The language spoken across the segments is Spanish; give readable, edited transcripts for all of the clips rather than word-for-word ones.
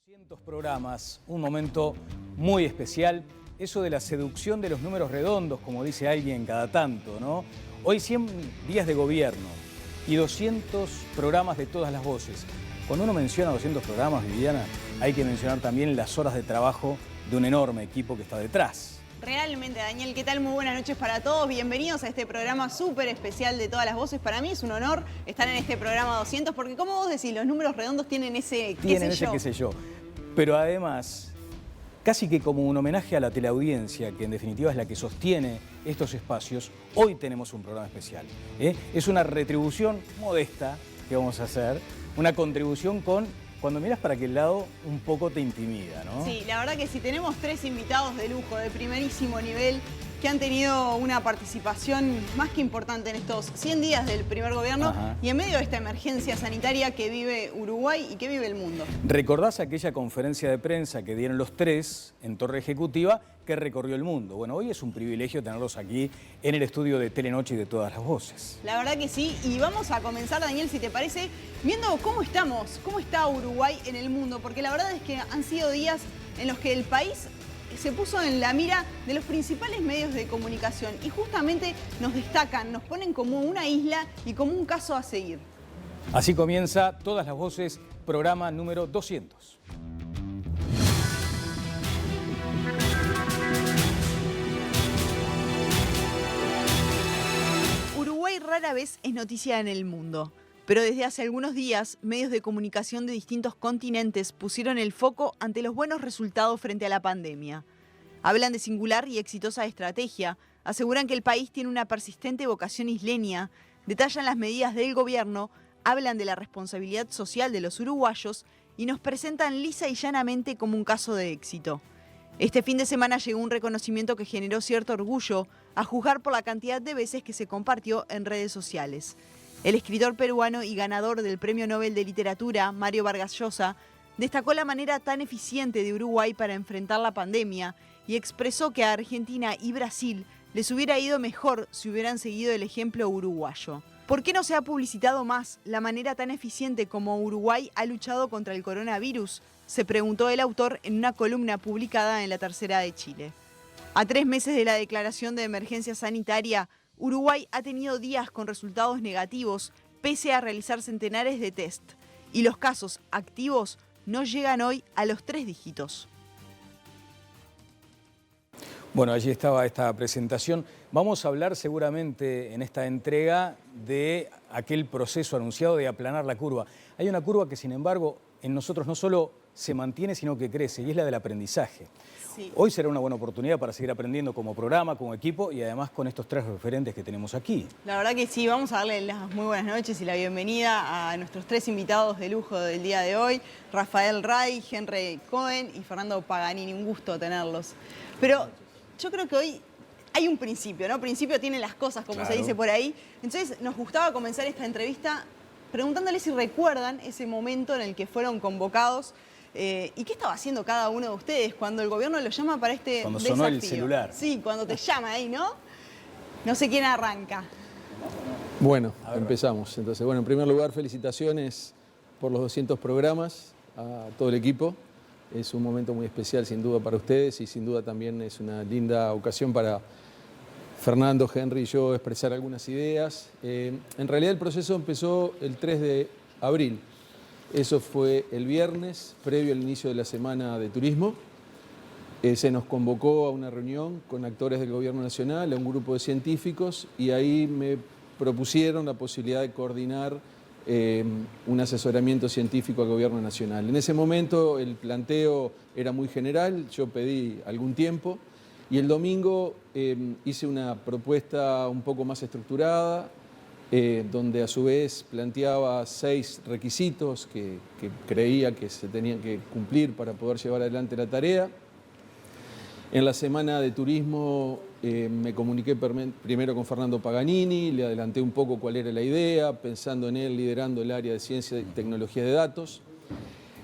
200 programas, un momento muy especial, eso de la seducción de los números redondos, como dice alguien cada tanto, ¿no? Hoy 100 días de gobierno y 200 programas de todas las voces. Cuando uno menciona 200 programas, Viviana, hay que mencionar también las horas de trabajo de un enorme equipo que está detrás. Realmente, Daniel, ¿qué tal? Muy buenas noches para todos. Bienvenidos a este programa súper especial de todas las voces. Para mí es un honor estar en este programa 200 porque, como vos decís, los números redondos tienen ese qué sé yo. Pero además, casi que como un homenaje a la teleaudiencia, que en definitiva es la que sostiene estos espacios, hoy tenemos un programa especial. Es una retribución modesta que vamos a hacer, una contribución con... Cuando miras para aquel lado, un poco te intimida, ¿no? Sí, la verdad que sí, tenemos tres invitados de lujo, de primerísimo nivel, que han tenido una participación más que importante en estos 100 días del primer gobierno. Ajá. Y en medio de esta emergencia sanitaria que vive Uruguay y que vive el mundo. ¿Recordás aquella conferencia de prensa que dieron los tres en Torre Ejecutiva que recorrió el mundo? Bueno, hoy es un privilegio tenerlos aquí en el estudio de Telenoche y de Todas las Voces. La verdad que sí, y vamos a comenzar, Daniel, si te parece, viendo cómo estamos, cómo está Uruguay en el mundo, porque la verdad es que han sido días en los que el país se puso en la mira de los principales medios de comunicación y justamente nos destacan, nos ponen como una isla y como un caso a seguir. Así comienza Todas las Voces, programa número 200. Uruguay rara vez es noticia en el mundo, pero desde hace algunos días, medios de comunicación de distintos continentes pusieron el foco ante los buenos resultados frente a la pandemia. Hablan de singular y exitosa estrategia, aseguran que el país tiene una persistente vocación isleña, detallan las medidas del gobierno, hablan de la responsabilidad social de los uruguayos y nos presentan lisa y llanamente como un caso de éxito. Este fin de semana llegó un reconocimiento que generó cierto orgullo, a juzgar por la cantidad de veces que se compartió en redes sociales. El escritor peruano y ganador del Premio Nobel de Literatura, Mario Vargas Llosa, destacó la manera tan eficiente de Uruguay para enfrentar la pandemia y expresó que a Argentina y Brasil les hubiera ido mejor si hubieran seguido el ejemplo uruguayo. ¿Por qué no se ha publicitado más la manera tan eficiente como Uruguay ha luchado contra el coronavirus?, se preguntó el autor en una columna publicada en La Tercera de Chile. A 3 meses de la declaración de emergencia sanitaria, Uruguay ha tenido días con resultados negativos, pese a realizar centenares de test. Y los casos activos no llegan hoy a los 3 dígitos. Bueno, allí estaba esta presentación. Vamos a hablar seguramente en esta entrega de aquel proceso anunciado de aplanar la curva. Hay una curva que, sin embargo, en nosotros no solo se mantiene, sino que crece, y es la del aprendizaje. Sí. Hoy será una buena oportunidad para seguir aprendiendo como programa, como equipo, y además con estos tres referentes que tenemos aquí. La verdad que sí, vamos a darle las muy buenas noches y la bienvenida a nuestros tres invitados de lujo del día de hoy, Rafael Ray, Henry Cohen y Fernando Paganini. Un gusto tenerlos. Pero yo creo que hoy hay un principio, ¿no? Principio tienen las cosas, como se dice por ahí. Entonces nos gustaba comenzar esta entrevista preguntándoles si recuerdan ese momento en el que fueron convocados. ¿Y qué estaba haciendo cada uno de ustedes cuando el gobierno los llama para este cuando desafío? Sonó el celular. Sí, cuando te llama ahí, ¿no? No sé quién arranca. Bueno, empezamos. Entonces, bueno, en primer lugar, felicitaciones por los 200 programas a todo el equipo. Es un momento muy especial, sin duda, para ustedes y sin duda también es una linda ocasión para Fernando, Henry y yo expresar algunas ideas. En realidad el proceso empezó el 3 de abril. Eso fue el viernes, previo al inicio de la Semana de Turismo. Se nos convocó a una reunión con actores del Gobierno Nacional, a un grupo de científicos, y ahí me propusieron la posibilidad de coordinar un asesoramiento científico al Gobierno Nacional. En ese momento el planteo era muy general, yo pedí algún tiempo, y el domingo hice una propuesta un poco más estructurada, donde a su vez planteaba 6 requisitos que creía que se tenían que cumplir para poder llevar adelante la tarea. En la Semana de Turismo me comuniqué primero con Fernando Paganini, le adelanté un poco cuál era la idea, pensando en él liderando el área de Ciencia y Tecnología de Datos.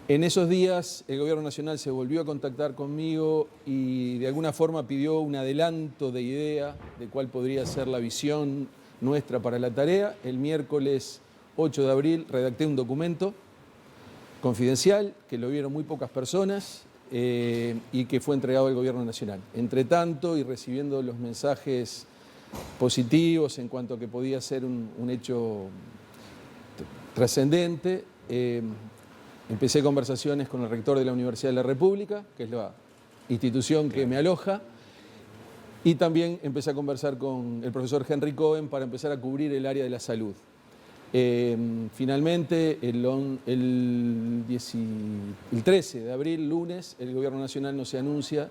En esos días el Gobierno Nacional se volvió a contactar conmigo y de alguna forma pidió un adelanto de idea de cuál podría ser la visión nuestra para la tarea. El miércoles 8 de abril redacté un documento confidencial, que lo vieron muy pocas personas y que fue entregado al Gobierno Nacional. Entre tanto, y recibiendo los mensajes positivos en cuanto a que podía ser un hecho trascendente, empecé conversaciones con el rector de la Universidad de la República, que es la institución que me aloja, y también empecé a conversar con el profesor Henry Cohen para empezar a cubrir el área de la salud. Finalmente, el 13 de abril, lunes, el Gobierno Nacional nos anuncia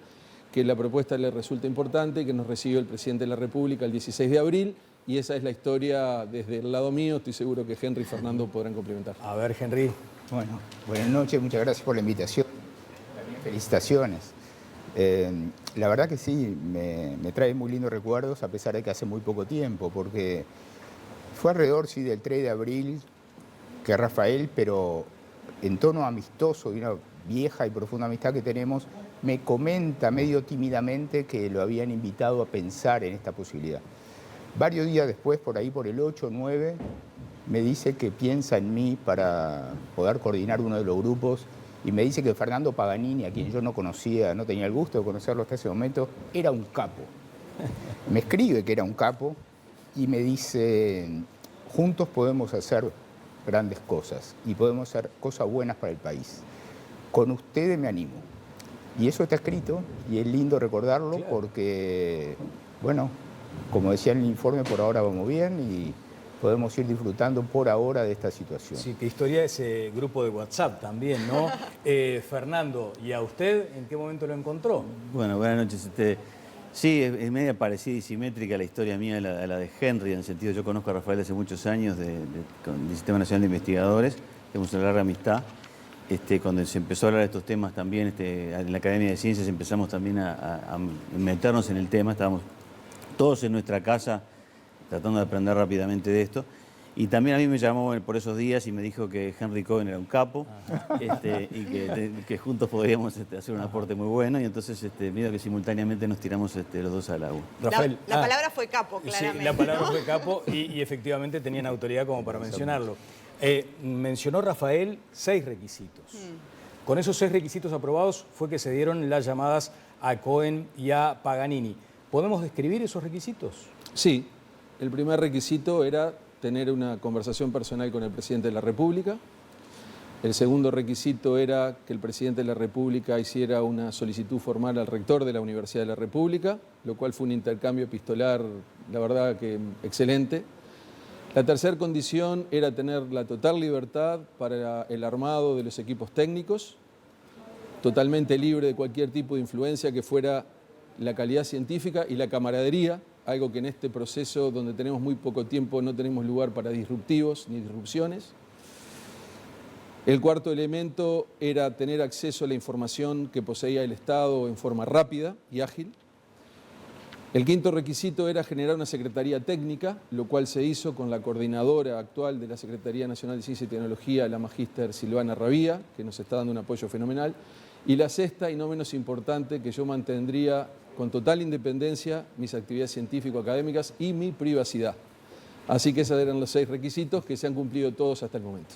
que la propuesta le resulta importante, que nos recibió el Presidente de la República el 16 de abril, y esa es la historia desde el lado mío. Estoy seguro que Henry y Fernando podrán complementar. A ver, Henry. Bueno, buenas noches, muchas gracias por la invitación. También felicitaciones. La verdad que sí, me trae muy lindos recuerdos, a pesar de que hace muy poco tiempo, porque fue alrededor, sí, del 3 de abril que Rafael, pero en tono amistoso y una vieja y profunda amistad que tenemos, me comenta medio tímidamente que lo habían invitado a pensar en esta posibilidad. Varios días después, por ahí por el 8 o 9, me dice que piensa en mí para poder coordinar uno de los grupos y me dice que Fernando Paganini, a quien yo no conocía, no tenía el gusto de conocerlo hasta ese momento, era un capo. Me escribe que era un capo y me dice, juntos podemos hacer grandes cosas y podemos hacer cosas buenas para el país. Con ustedes me animo. Y eso está escrito y es lindo recordarlo, claro, porque, bueno, como decía en el informe, por ahora vamos bien y podemos ir disfrutando por ahora de esta situación. Sí, qué historia ese grupo de WhatsApp también, ¿no? Fernando, ¿y a usted en qué momento lo encontró? Bueno, buenas noches. Sí, es media parecida y simétrica la historia mía a la de Henry, en el sentido, yo conozco a Rafael hace muchos años del Sistema Nacional de Investigadores, tenemos una larga amistad. Cuando se empezó a hablar de estos temas también, en la Academia de Ciencias empezamos también a meternos en el tema, estábamos todos en nuestra casa tratando de aprender rápidamente de esto. Y también a mí me llamó por esos días y me dijo que Henry Cohen era un capo y que juntos podríamos hacer un aporte muy bueno. Y entonces, mira que simultáneamente nos tiramos los dos al agua. Rafael, la palabra fue capo, claramente. Sí, la palabra, ¿no?, fue capo y efectivamente tenían autoridad como para mencionarlo. Mencionó Rafael 6 requisitos. Con esos 6 requisitos aprobados fue que se dieron las llamadas a Cohen y a Paganini. ¿Podemos describir esos requisitos? Sí, el primer requisito era tener una conversación personal con el Presidente de la República. El segundo requisito era que el Presidente de la República hiciera una solicitud formal al rector de la Universidad de la República, lo cual fue un intercambio epistolar, la verdad que excelente. La tercera condición era tener la total libertad para el armado de los equipos técnicos, totalmente libre de cualquier tipo de influencia que fuera la calidad científica y la camaradería, algo que en este proceso donde tenemos muy poco tiempo no tenemos lugar para disruptivos ni disrupciones. El cuarto elemento era tener acceso a la información que poseía el Estado en forma rápida y ágil. El quinto requisito era generar una secretaría técnica, lo cual se hizo con la coordinadora actual de la Secretaría Nacional de Ciencia y Tecnología, la magíster Silvana Rabía, que nos está dando un apoyo fenomenal. Y la sexta, y no menos importante, que yo mantendría con total independencia mis actividades científico-académicas y mi privacidad. Así que esos eran los 6 requisitos que se han cumplido todos hasta el momento.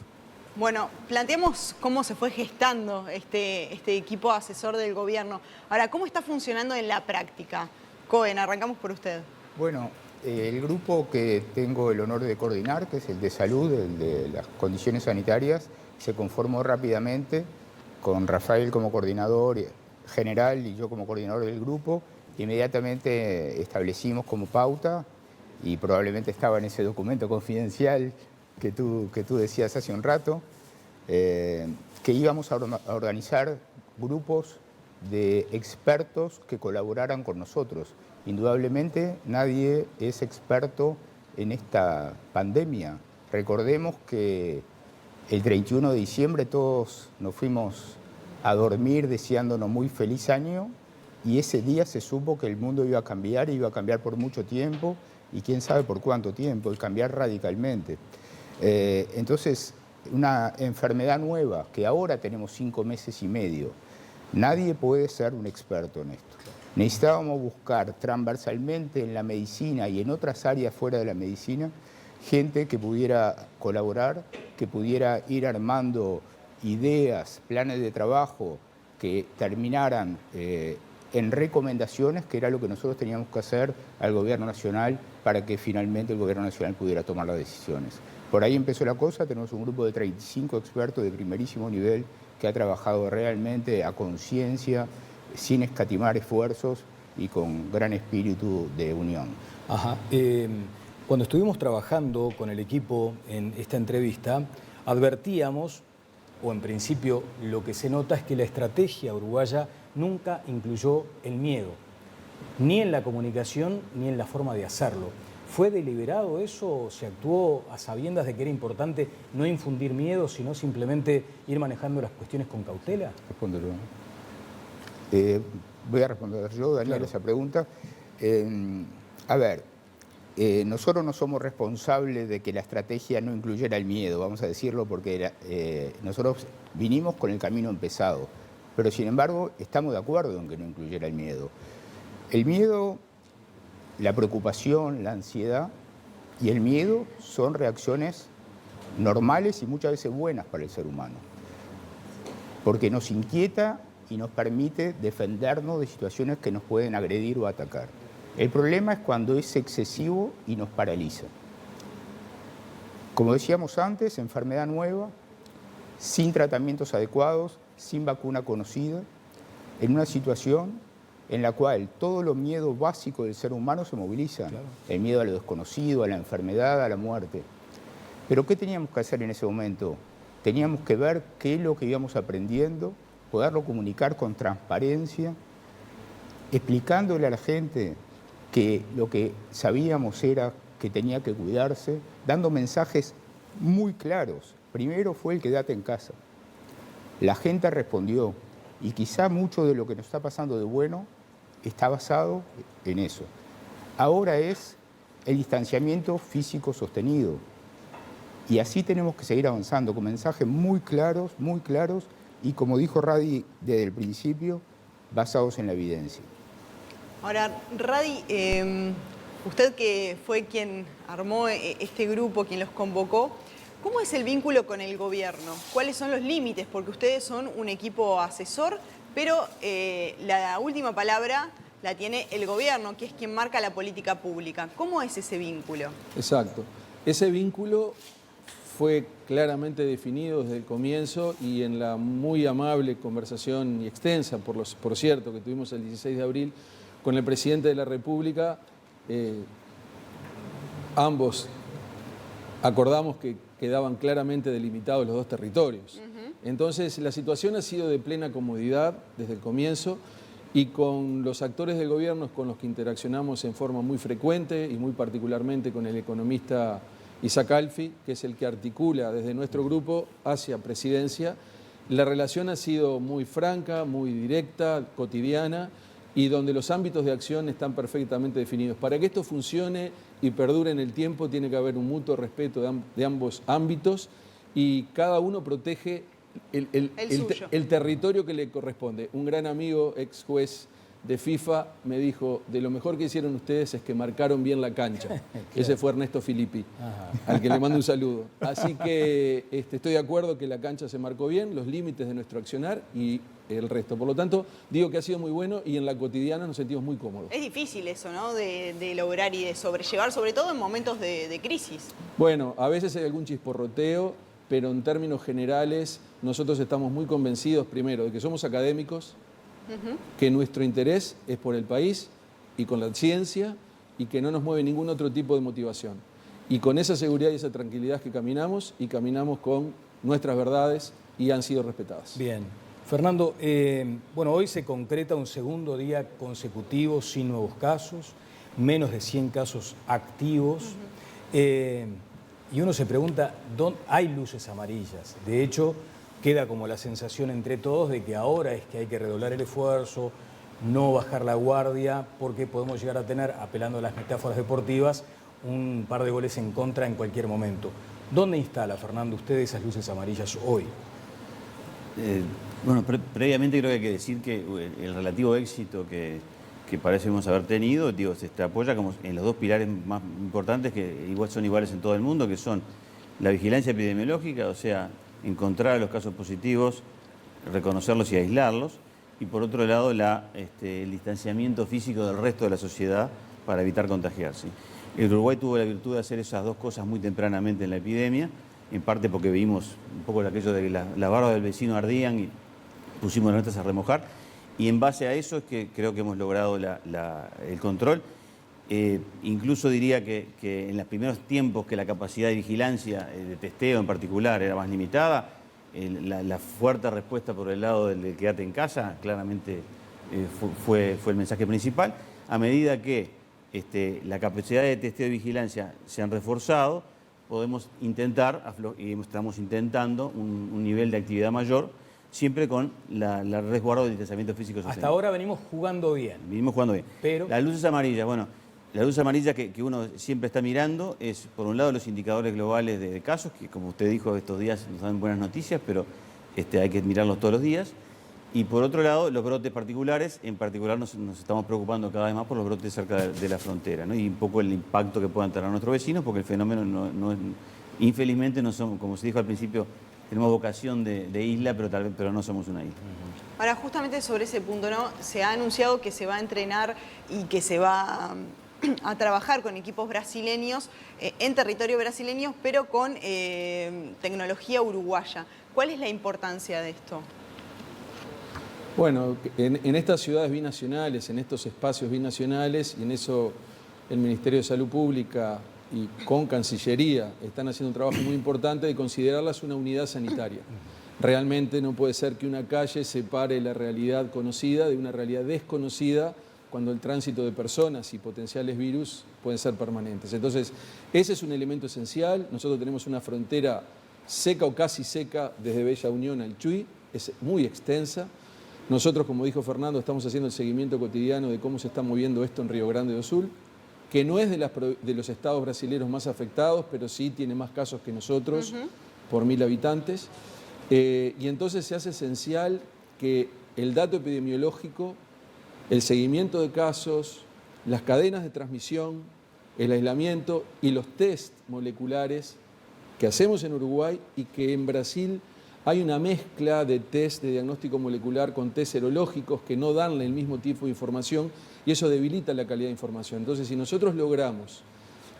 Bueno, planteemos cómo se fue gestando este equipo asesor del gobierno. Ahora, ¿cómo está funcionando en la práctica? Cohen, arrancamos por usted. Bueno, el grupo que tengo el honor de coordinar, que es el de salud, el de las condiciones sanitarias, se conformó rápidamente con Rafael como coordinador general y yo como coordinador del grupo. Inmediatamente establecimos como pauta, y probablemente estaba en ese documento confidencial que tú decías hace un rato, que íbamos a organizar grupos de expertos que colaboraran con nosotros. Indudablemente nadie es experto en esta pandemia. Recordemos que el 31 de diciembre todos nos fuimos a dormir deseándonos muy feliz año, y ese día se supo que el mundo iba a cambiar por mucho tiempo, y quién sabe por cuánto tiempo, y cambiar radicalmente. Entonces, una enfermedad nueva que ahora tenemos 5 meses y medio, nadie puede ser un experto en esto. Necesitábamos buscar transversalmente en la medicina y en otras áreas fuera de la medicina gente que pudiera colaborar, que pudiera ir armando ideas, planes de trabajo que terminaran en recomendaciones, que era lo que nosotros teníamos que hacer al Gobierno Nacional para que finalmente el Gobierno Nacional pudiera tomar las decisiones. Por ahí empezó la cosa, tenemos un grupo de 35 expertos de primerísimo nivel que ha trabajado realmente a conciencia, sin escatimar esfuerzos y con gran espíritu de unión. Ajá. Cuando estuvimos trabajando con el equipo en esta entrevista, advertíamos, o en principio lo que se nota es que la estrategia uruguaya nunca incluyó el miedo, ni en la comunicación ni en la forma de hacerlo. ¿Fue deliberado eso? ¿Se actuó a sabiendas de que era importante no infundir miedo, sino simplemente ir manejando las cuestiones con cautela? Respóndelo. Voy a responder yo, Daniel, claro, esa pregunta. A ver, nosotros no somos responsables de que la estrategia no incluyera el miedo, vamos a decirlo, porque nosotros vinimos con el camino empezado, pero sin embargo estamos de acuerdo en que no incluyera el miedo. El miedo, la preocupación, la ansiedad y el miedo son reacciones normales y muchas veces buenas para el ser humano, porque nos inquieta y nos permite defendernos de situaciones que nos pueden agredir o atacar. El problema es cuando es excesivo y nos paraliza. Como decíamos antes, enfermedad nueva, sin tratamientos adecuados, sin vacuna conocida, en una situación en la cual todos los miedos básicos del ser humano se movilizan. Claro. El miedo a lo desconocido, a la enfermedad, a la muerte. Pero ¿qué teníamos que hacer en ese momento? Teníamos que ver qué es lo que íbamos aprendiendo, poderlo comunicar con transparencia, explicándole a la gente que lo que sabíamos era que tenía que cuidarse, dando mensajes muy claros. Primero fue el quédate en casa. La gente respondió y quizá mucho de lo que nos está pasando de bueno está basado en eso. Ahora es el distanciamiento físico sostenido. Y así tenemos que seguir avanzando con mensajes muy claros y como dijo Radi desde el principio, basados en la evidencia. Ahora, Radi, usted que fue quien armó este grupo, quien los convocó, ¿cómo es el vínculo con el gobierno? ¿Cuáles son los límites? Porque ustedes son un equipo asesor, pero la última palabra la tiene el gobierno, que es quien marca la política pública. ¿Cómo es ese vínculo? Exacto. Ese vínculo fue claramente definido desde el comienzo y en la muy amable conversación y extensa, por cierto, que tuvimos el 16 de abril con el presidente de la República, ambos acordamos que quedaban claramente delimitados los dos territorios. Entonces, la situación ha sido de plena comodidad desde el comienzo y con los actores del gobierno con los que interaccionamos en forma muy frecuente y muy particularmente con el economista Isaac Alfi, que es el que articula desde nuestro grupo hacia Presidencia. La relación ha sido muy franca, muy directa, cotidiana y donde los ámbitos de acción están perfectamente definidos. Para que esto funcione y perdure en el tiempo tiene que haber un mutuo respeto de ambos ámbitos y cada uno protege el territorio que le corresponde. Un gran amigo, ex juez de FIFA, me dijo, de lo mejor que hicieron ustedes es que marcaron bien la cancha. Claro. Ese fue Ernesto Filippi, al que le mando un saludo. Así que estoy de acuerdo que la cancha se marcó bien, los límites de nuestro accionar y el resto. Por lo tanto, digo que ha sido muy bueno y en la cotidiana nos sentimos muy cómodos. Es difícil eso, ¿no? De lograr y de sobrellevar, sobre todo en momentos de crisis. Bueno, a veces hay algún chisporroteo, pero en términos generales nosotros estamos muy convencidos, primero, de que somos académicos, que nuestro interés es por el país y con la ciencia y que no nos mueve ningún otro tipo de motivación. Y con esa seguridad y esa tranquilidad que caminamos y caminamos con nuestras verdades y han sido respetadas. Bien. Fernando, bueno, hoy se concreta un segundo día consecutivo sin nuevos casos, menos de 100 casos activos. Y uno se pregunta, ¿dónde hay luces amarillas? De hecho, queda como la sensación entre todos de que ahora es que hay que redoblar el esfuerzo, no bajar la guardia, porque podemos llegar a tener, apelando a las metáforas deportivas, un par de goles en contra en cualquier momento. ¿Dónde instala, Fernando, usted esas luces amarillas hoy? Bueno, previamente creo que hay que decir que el relativo éxito que parecemos haber tenido, digo, se apoya como en los dos pilares más importantes que igual son iguales en todo el mundo, que son la vigilancia epidemiológica, o sea, encontrar los casos positivos, reconocerlos y aislarlos, y por otro lado el distanciamiento físico del resto de la sociedad para evitar contagiarse. El Uruguay tuvo la virtud de hacer esas dos cosas muy tempranamente en la epidemia, en parte porque vimos un poco aquello de que las barbas del vecino ardían y pusimos las nuestras a remojar, y en base a eso es que creo que hemos logrado el control. Incluso diría que en los primeros tiempos que la capacidad de vigilancia, de testeo en particular, era más limitada, la fuerte respuesta por el lado del quédate en casa claramente fue el mensaje principal. A medida que la capacidad de testeo y vigilancia se han reforzado, podemos intentar, y estamos intentando, un nivel de actividad mayor, siempre con el resguardo del distanciamiento físico sostenido. Hasta ahora venimos jugando bien. Venimos jugando bien. Pero las luces amarillas, bueno, la luz amarilla que uno siempre está mirando es, por un lado, los indicadores globales de casos, que como usted dijo, estos días nos dan buenas noticias, pero hay que mirarlos todos los días. Y por otro lado, los brotes particulares, en particular nos estamos preocupando cada vez más por los brotes cerca de la frontera, ¿no? Y un poco el impacto que puedan tener nuestros vecinos, porque el fenómeno infelizmente no somos, como se dijo al principio, tenemos vocación de isla, pero no somos una isla. Ahora, justamente sobre ese punto, ¿no? Se ha anunciado que se va a entrenar y que se va a trabajar con equipos brasileños, en territorio brasileño, pero con tecnología uruguaya. ¿Cuál es la importancia de esto? Bueno, en estas ciudades binacionales, en estos espacios binacionales, y en eso el Ministerio de Salud Pública y con Cancillería están haciendo un trabajo muy importante de considerarlas una unidad sanitaria. Realmente no puede ser que una calle separe la realidad conocida de una realidad desconocida cuando el tránsito de personas y potenciales virus pueden ser permanentes. Entonces, ese es un elemento esencial. Nosotros tenemos una frontera seca o casi seca desde Bella Unión al Chuy, es muy extensa. Nosotros, como dijo Fernando, estamos haciendo el seguimiento cotidiano de cómo se está moviendo esto en Río Grande do Sul, que no es de los estados brasileños más afectados, pero sí tiene más casos que nosotros por 1000 habitantes. Y entonces se hace esencial que el dato epidemiológico, el seguimiento de casos, las cadenas de transmisión, el aislamiento y los test moleculares que hacemos en Uruguay y que en Brasil hay una mezcla de test de diagnóstico molecular con test serológicos que no dan el mismo tipo de información y eso debilita la calidad de información. Entonces, si nosotros logramos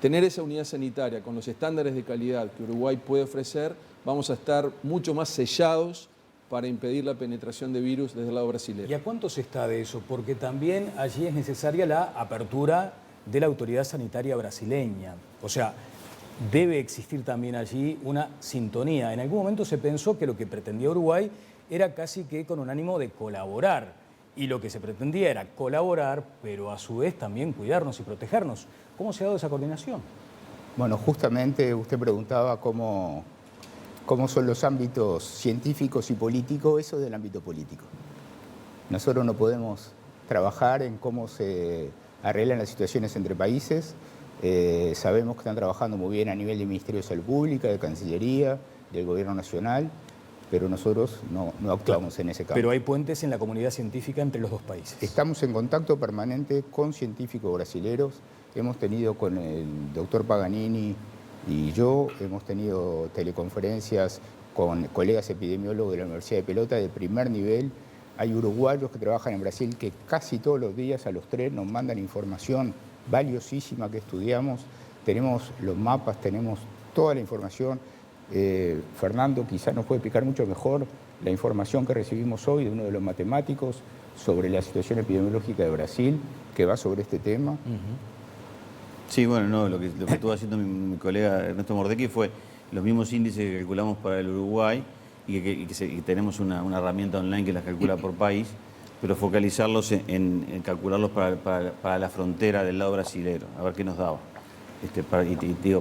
tener esa unidad sanitaria con los estándares de calidad que Uruguay puede ofrecer, vamos a estar mucho más sellados para impedir la penetración de virus desde el lado brasileño. ¿Y a cuánto se está de eso? Porque también allí es necesaria la apertura de la autoridad sanitaria brasileña. O sea, debe existir también allí una sintonía. En algún momento se pensó que lo que pretendía Uruguay era casi que con un ánimo de colaborar. Y lo que se pretendía era colaborar, pero a su vez también cuidarnos y protegernos. ¿Cómo se ha dado esa coordinación? Bueno, justamente usted preguntaba cómo son los ámbitos científicos y políticos, eso del ámbito político. Nosotros no podemos trabajar en cómo se arreglan las situaciones entre países. Sabemos que están trabajando muy bien a nivel del Ministerio de Salud Pública, de Cancillería, del Gobierno Nacional, pero nosotros no actuamos en ese campo. Pero hay puentes en la comunidad científica entre los dos países. Estamos en contacto permanente con científicos brasileros. Hemos tenido con el doctor Paganini y yo, hemos tenido teleconferencias con colegas epidemiólogos de la Universidad de Pelota de primer nivel. Hay uruguayos que trabajan en Brasil que casi todos los días a los 3 nos mandan información valiosísima que estudiamos. Tenemos los mapas, tenemos toda la información. Fernando quizás nos puede explicar mucho mejor la información que recibimos hoy de uno de los matemáticos sobre la situación epidemiológica de Brasil, que va sobre este tema. Sí, bueno, no, lo que estuvo haciendo mi colega Ernesto Mordecki fue los mismos índices que calculamos para el Uruguay y que tenemos una herramienta online que las calcula por país, pero focalizarlos en calcularlos para la frontera del lado brasilero, a ver qué nos daba.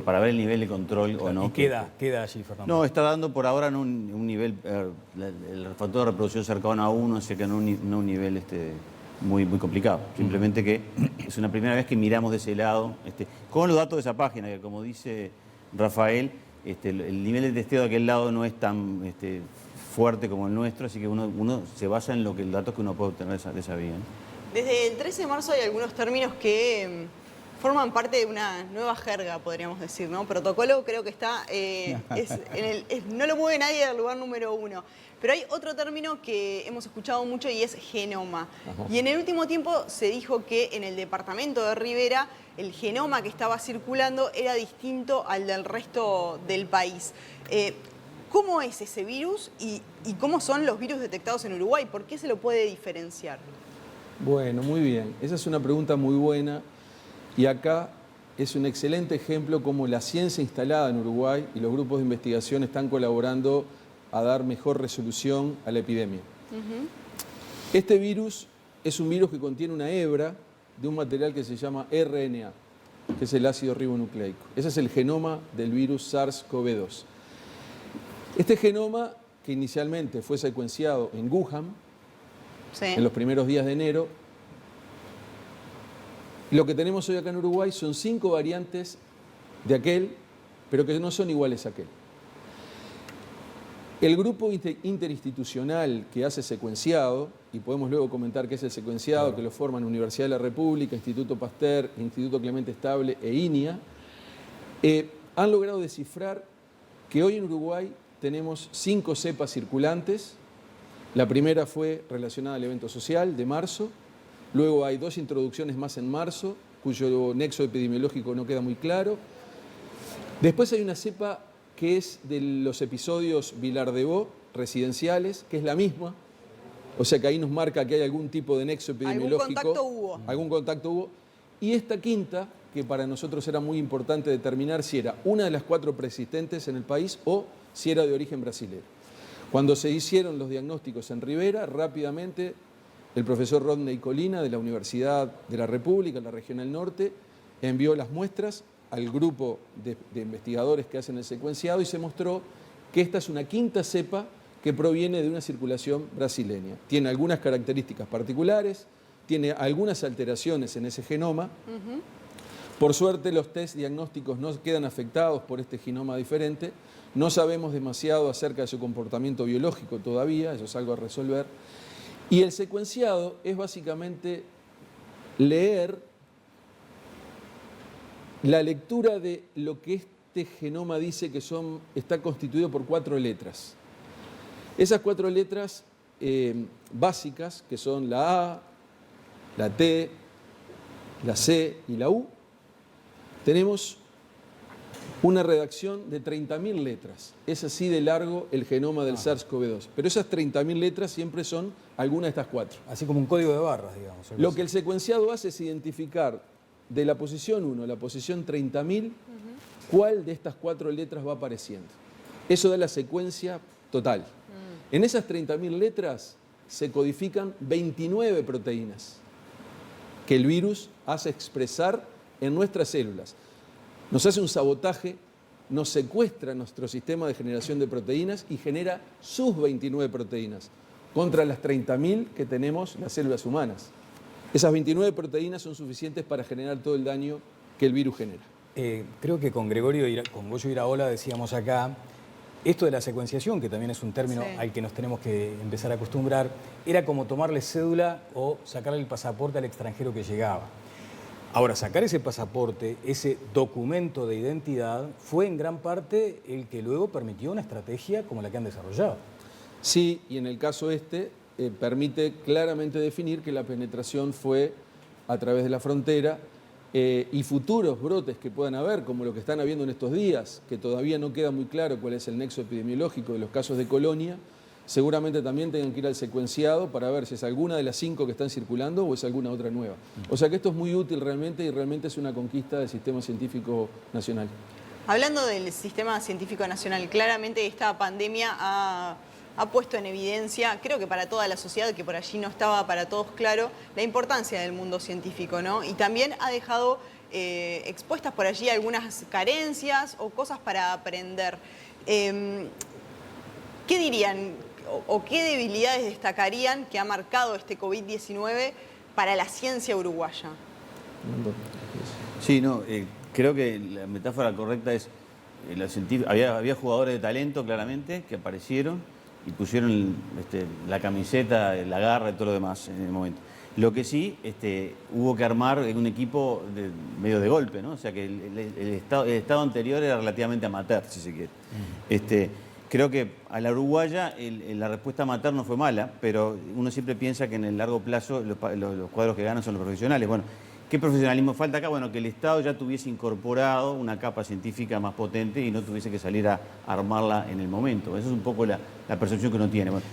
Para ver el nivel de control o no. ¿Y queda allí, Fernando? No, está dando por ahora un nivel, el factor de reproducción cercano a 1, así que no un nivel muy complicado. Simplemente que es una primera vez que miramos de ese lado, con los datos de esa página, que como dice Rafael, el nivel de testeo de aquel lado no es tan fuerte como el nuestro, así que uno se basa en los datos que uno puede obtener de esa vía, ¿no? Desde el 13 de marzo hay algunos términos que forman parte de una nueva jerga, podríamos decir, ¿no? Protocolo creo que está, no lo mueve nadie del lugar número 1. Pero hay otro término que hemos escuchado mucho y es genoma. Ajá. Y en el último tiempo se dijo que en el departamento de Rivera el genoma que estaba circulando era distinto al del resto del país. ¿Cómo es ese virus y cómo son los virus detectados en Uruguay? ¿Por qué se lo puede diferenciar? Bueno, muy bien. Esa es una pregunta muy buena y acá es un excelente ejemplo cómo la ciencia instalada en Uruguay y los grupos de investigación están colaborando a dar mejor resolución a la epidemia. Este virus es un virus que contiene una hebra de un material que se llama RNA, que es el ácido ribonucleico. Ese es el genoma del virus SARS-CoV-2. Este genoma, que inicialmente fue secuenciado en Wuhan, Sí. en los primeros días de enero, lo que tenemos hoy acá en Uruguay son 5 variantes de aquel, pero que no son iguales a aquel. El grupo interinstitucional que hace secuenciado, y podemos luego comentar qué es el secuenciado, que lo forman Universidad de la República, Instituto Pasteur, Instituto Clemente Estable e INIA, han logrado descifrar que hoy en Uruguay tenemos 5 cepas circulantes. La primera fue relacionada al evento social de marzo, luego hay 2 introducciones más en marzo, cuyo nexo epidemiológico no queda muy claro. Después hay una cepa que es de los episodios Vilar-de-Bo residenciales, que es la misma, o sea que ahí nos marca que hay algún tipo de nexo epidemiológico. Algún contacto hubo. Algún contacto hubo. Y esta quinta, que para nosotros era muy importante determinar si era una de las 4 persistentes en el país o si era de origen brasilero. Cuando se hicieron los diagnósticos en Rivera, rápidamente el profesor Rodney Colina de la Universidad de la República, en la Regional Norte, envió las muestras al grupo de investigadores que hacen el secuenciado y se mostró que esta es una quinta cepa que proviene de una circulación brasileña. Tiene algunas características particulares, tiene algunas alteraciones en ese genoma. Por suerte los test diagnósticos no quedan afectados por este genoma diferente. No sabemos demasiado acerca de su comportamiento biológico todavía, eso es algo a resolver. Y el secuenciado es básicamente leer la lectura de lo que este genoma dice que está constituido por 4 letras. Esas 4 letras básicas, que son la A, la T, la C y la U, tenemos una redacción de 30.000 letras. Es así de largo el genoma del SARS-CoV-2. Pero esas 30.000 letras siempre son alguna de estas 4. Así como un código de barras, digamos. Lo que el secuenciado hace es identificar de la posición 1 a la posición 30.000 cuál de estas 4 letras va apareciendo. Eso da la secuencia total. En esas 30.000 letras se codifican 29 proteínas que el virus hace expresar en nuestras células. Nos hace un sabotaje, nos secuestra nuestro sistema de generación de proteínas y genera sus 29 proteínas contra las 30.000 que tenemos las células humanas. Esas 29 proteínas son suficientes para generar todo el daño que el virus genera. Creo que con Goyo Iraola decíamos acá, esto de la secuenciación, que también es un término al que nos tenemos que empezar a acostumbrar, era como tomarle cédula o sacarle el pasaporte al extranjero que llegaba. Ahora, sacar ese pasaporte, ese documento de identidad, fue en gran parte el que luego permitió una estrategia como la que han desarrollado. Sí, y en el caso permite claramente definir que la penetración fue a través de la frontera y futuros brotes que puedan haber, como lo que están habiendo en estos días, que todavía no queda muy claro cuál es el nexo epidemiológico de los casos de Colonia, seguramente también tengan que ir al secuenciado para ver si es alguna de las 5 que están circulando o es alguna otra nueva. O sea que esto es muy útil realmente y realmente es una conquista del sistema científico nacional. Hablando del sistema científico nacional, claramente esta pandemia ha puesto en evidencia, creo que para toda la sociedad, que por allí no estaba para todos claro, la importancia del mundo científico, ¿no? Y también ha dejado expuestas por allí algunas carencias o cosas para aprender. ¿Qué dirían o qué debilidades destacarían que ha marcado este COVID-19 para la ciencia uruguaya? Sí, creo que la metáfora correcta es, había jugadores de talento claramente que aparecieron y pusieron la camiseta, la garra y todo lo demás en el momento. Lo que sí, hubo que armar un equipo medio de golpe, ¿no? O sea que el estado anterior era relativamente amateur, si se quiere. Creo que a la uruguaya la respuesta amateur no fue mala, pero uno siempre piensa que en el largo plazo los cuadros que ganan son los profesionales. Bueno, ¿qué profesionalismo falta acá? Bueno, que el Estado ya tuviese incorporado una capa científica más potente y no tuviese que salir a armarla en el momento. Esa es un poco la percepción que uno tiene. Bueno,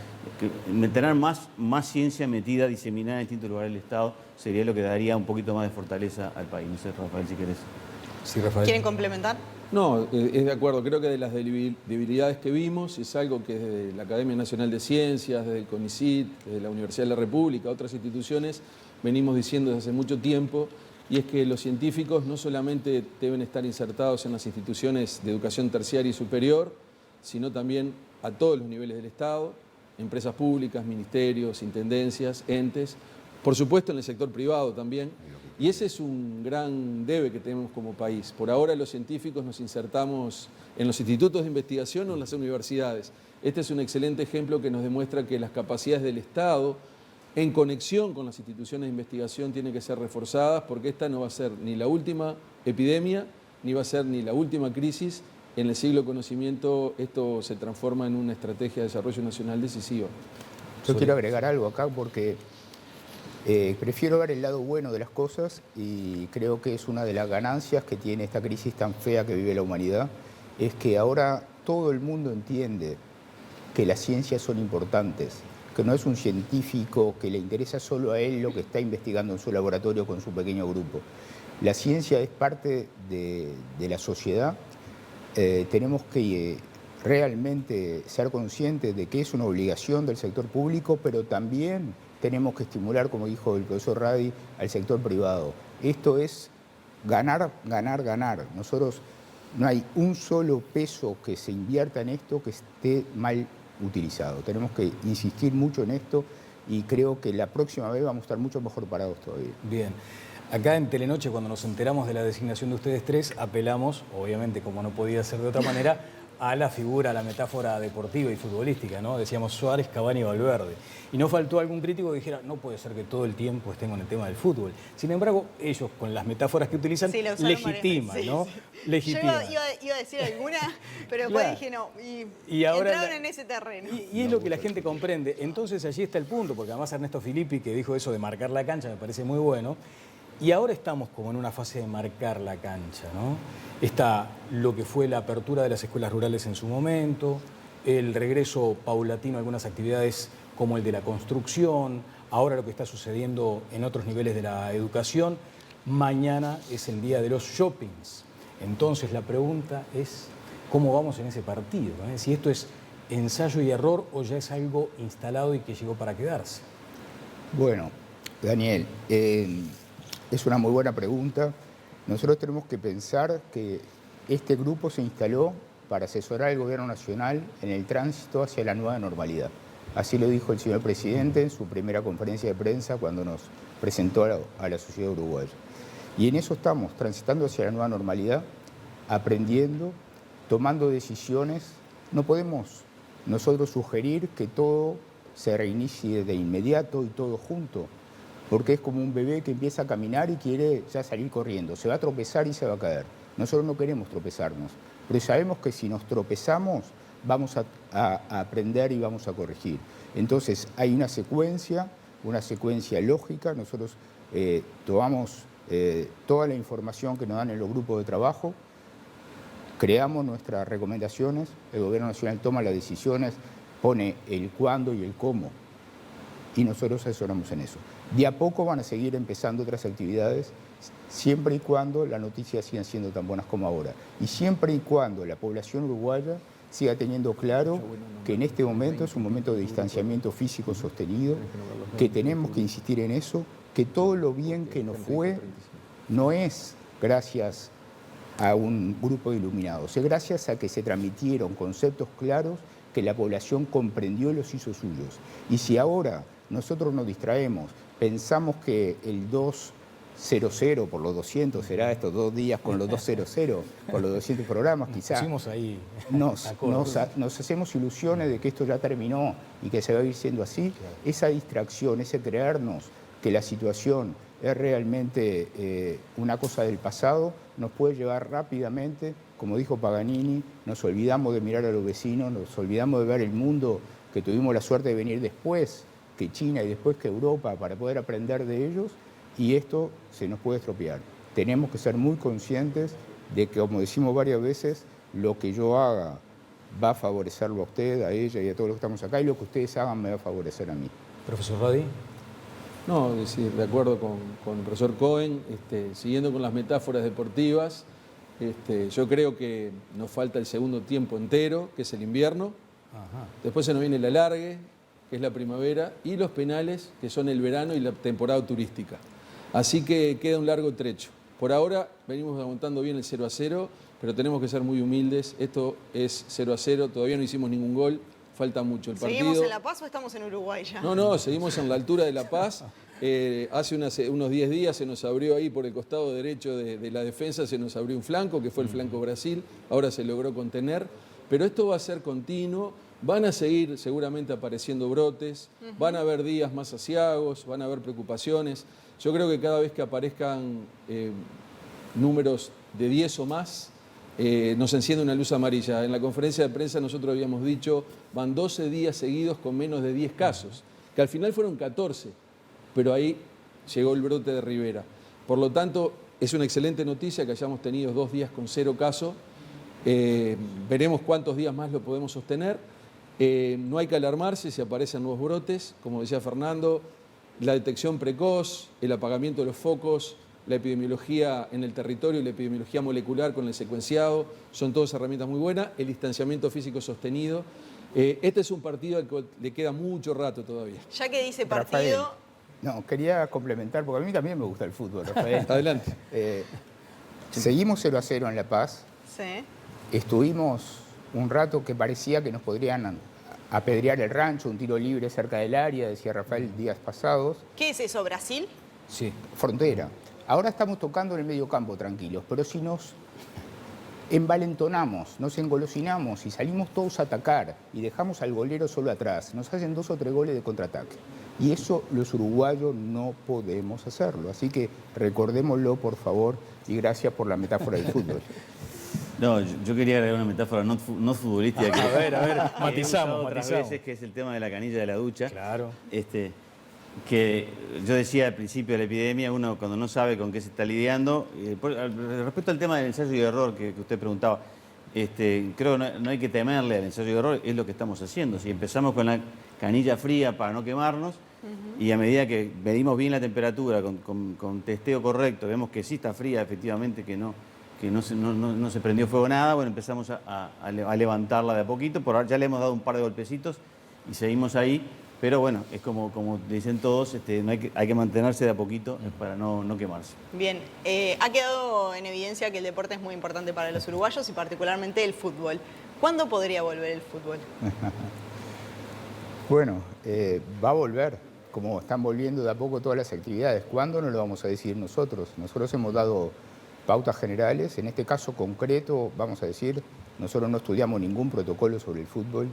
tener más ciencia metida, diseminada en distintos lugares del Estado sería lo que daría un poquito más de fortaleza al país. No sé, Rafael, si querés. Sí, Rafael. ¿Quieren complementar? No, es de acuerdo. Creo que de las debilidades que vimos es algo que desde la Academia Nacional de Ciencias, desde el CONICYT, desde la Universidad de la República, otras instituciones, venimos diciendo desde hace mucho tiempo, y es que los científicos no solamente deben estar insertados en las instituciones de educación terciaria y superior, sino también a todos los niveles del Estado, empresas públicas, ministerios, intendencias, entes, por supuesto en el sector privado también. Y ese es un gran debe que tenemos como país. Por ahora los científicos nos insertamos en los institutos de investigación o en las universidades. Este es un excelente ejemplo que nos demuestra que las capacidades del Estado en conexión con las instituciones de investigación tienen que ser reforzadas, porque esta no va a ser ni la última epidemia, ni va a ser ni la última crisis. En el siglo del conocimiento esto se transforma en una estrategia de desarrollo nacional decisiva. Yo quiero agregar algo acá porque prefiero ver el lado bueno de las cosas y creo que es una de las ganancias que tiene esta crisis tan fea que vive la humanidad, es que ahora todo el mundo entiende que las ciencias son importantes, que no es un científico que le interesa solo a él lo que está investigando en su laboratorio con su pequeño grupo. La ciencia es parte de la sociedad. Tenemos que realmente ser conscientes de que es una obligación del sector público, pero también tenemos que estimular, como dijo el profesor Radi, al sector privado. Esto es ganar, ganar, ganar. Nosotros no hay un solo peso que se invierta en esto que esté mal utilizado. Tenemos que insistir mucho en esto y creo que la próxima vez vamos a estar mucho mejor parados todavía. Bien. Acá en Telenoche, cuando nos enteramos de la designación de ustedes tres, apelamos, obviamente como no podía ser de otra manera, a la figura, a la metáfora deportiva y futbolística, ¿no? Decíamos Suárez, Cavani y Valverde. Y no faltó algún crítico que dijera, no puede ser que todo el tiempo estén con el tema del fútbol. Sin embargo, ellos, con las metáforas que utilizan, Sí, legitiman, ¿no? Sí. Legitiman. Yo iba a decir alguna, pero después Claro. dije no. Y ahora entraron en ese terreno. Y es lo que la gente comprende. Entonces allí está el punto, porque además Ernesto Filippi, que dijo eso de marcar la cancha, me parece muy bueno. Y ahora estamos como en una fase de marcar la cancha, ¿no? Está lo que fue la apertura de las escuelas rurales en su momento, el regreso paulatino a algunas actividades como el de la construcción, ahora lo que está sucediendo en otros niveles de la educación. Mañana es el día de los shoppings. Entonces la pregunta es, ¿cómo vamos en ese partido? Si esto es ensayo y error o ya es algo instalado y que llegó para quedarse. Bueno, Daniel, es una muy buena pregunta. Nosotros tenemos que pensar que este grupo se instaló para asesorar al Gobierno Nacional en el tránsito hacia la nueva normalidad. Así lo dijo el señor presidente en su primera conferencia de prensa cuando nos presentó a la sociedad uruguaya. Y en eso estamos, transitando hacia la nueva normalidad, aprendiendo, tomando decisiones. No podemos nosotros sugerir que todo se reinicie de inmediato y todo junto, porque es como un bebé que empieza a caminar y quiere ya salir corriendo. Se va a tropezar y se va a caer. Nosotros no queremos tropezarnos, pero sabemos que si nos tropezamos vamos a aprender y vamos a corregir. Entonces hay una secuencia lógica. Nosotros tomamos toda la información que nos dan en los grupos de trabajo, creamos nuestras recomendaciones, el Gobierno Nacional toma las decisiones, pone el cuándo y el cómo, y nosotros asesoramos en eso. De a poco van a seguir empezando otras actividades, siempre y cuando las noticias sigan siendo tan buenas como ahora. Y siempre y cuando la población uruguaya siga teniendo claro que en este momento es un momento de distanciamiento físico sostenido, que tenemos que insistir en eso, que todo lo bien que nos fue no es gracias a un grupo de iluminados, es gracias a que se transmitieron conceptos claros que la población comprendió y los hizo suyos. Y si ahora nosotros nos distraemos, pensamos que el 200 por los 200 será estos 2 días con los 200, con los 200 programas, quizás Ahí nos hacemos ilusiones de que esto ya terminó y que se va a ir siendo así. Esa distracción, ese creernos que la situación es realmente una cosa del pasado, nos puede llevar rápidamente, como dijo Paganini, nos olvidamos de mirar a los vecinos, nos olvidamos de ver el mundo que tuvimos la suerte de venir después que China y después que Europa para poder aprender de ellos, y esto se nos puede estropear. Tenemos que ser muy conscientes de que, como decimos varias veces, lo que yo haga va a favorecerlo a usted, a ella y a todos los que estamos acá, y lo que ustedes hagan me va a favorecer a mí. Profesor Radi. No, es decir, de acuerdo con el profesor Cohen, siguiendo con las metáforas deportivas, yo creo que nos falta el segundo tiempo entero, que es el invierno. Ajá. Después se nos viene el alargue, que es la primavera, y los penales, que son el verano y la temporada turística. Así que queda un largo trecho. Por ahora venimos aguantando bien el 0-0, pero tenemos que ser muy humildes. Esto es 0-0, todavía no hicimos ningún gol, falta mucho el partido. ¿Seguimos en La Paz o estamos en Uruguay ya? No, seguimos en la altura de La Paz. Hace unos 10 días se nos abrió ahí por el costado derecho de la defensa, se nos abrió un flanco, que fue el flanco Brasil, ahora se logró contener. Pero esto va a ser continuo, van a seguir seguramente apareciendo brotes, van a haber días más aciagos, van a haber preocupaciones. Yo creo que cada vez que aparezcan números de 10 o más, nos enciende una luz amarilla. En la conferencia de prensa nosotros habíamos dicho, van 12 días seguidos con menos de 10 casos, que al final fueron 14, pero ahí llegó el brote de Rivera. Por lo tanto, es una excelente noticia que hayamos tenido 2 días con 0 casos. Veremos cuántos días más lo podemos sostener. No hay que alarmarse si aparecen nuevos brotes, como decía Fernando, la detección precoz, el apagamiento de los focos, la epidemiología en el territorio y la epidemiología molecular con el secuenciado, son todas herramientas muy buenas, el distanciamiento físico sostenido. Este es un partido al que le queda mucho rato todavía. Ya que dice Rafael, partido... no, quería complementar, porque a mí también me gusta el fútbol, Rafael. Adelante. Seguimos 0-0 en La Paz. Sí. Estuvimos un rato que parecía que nos podrían apedrear el rancho, un tiro libre cerca del área, decía Rafael, días pasados. ¿Qué es eso, Brasil? Sí. Frontera. Ahora estamos tocando en el medio campo tranquilos, pero si nos envalentonamos, nos engolosinamos y salimos todos a atacar y dejamos al golero solo atrás, nos hacen 2 o 3 goles de contraataque. Y eso los uruguayos no podemos hacerlo. Así que recordémoslo, por favor, y gracias por la metáfora del fútbol. No, yo quería agregar una metáfora no futbolística. Que A ver, matizamos, he usado otras matizamos. veces, que es el tema de la canilla de la ducha. Claro. Que yo decía al principio de la epidemia, uno cuando no sabe con qué se está lidiando, respecto al tema del ensayo y error que usted preguntaba, creo que no hay que temerle al ensayo y error, es lo que estamos haciendo. Si empezamos con la canilla fría para no quemarnos, y a medida que medimos bien la temperatura con testeo correcto, vemos que sí está fría, efectivamente, que no se prendió fuego nada, bueno, empezamos a levantarla de a poquito. Por ahora ya le hemos dado un par de golpecitos y seguimos ahí. Pero bueno, es como dicen todos, hay que mantenerse de a poquito para no quemarse. Bien, ha quedado en evidencia que el deporte es muy importante para los uruguayos y particularmente el fútbol. ¿Cuándo podría volver el fútbol? Bueno, va a volver, como están volviendo de a poco todas las actividades. ¿Cuándo? No lo vamos a decir nosotros. Nosotros hemos dado pautas generales. En este caso concreto, vamos a decir, nosotros no estudiamos ningún protocolo sobre el fútbol,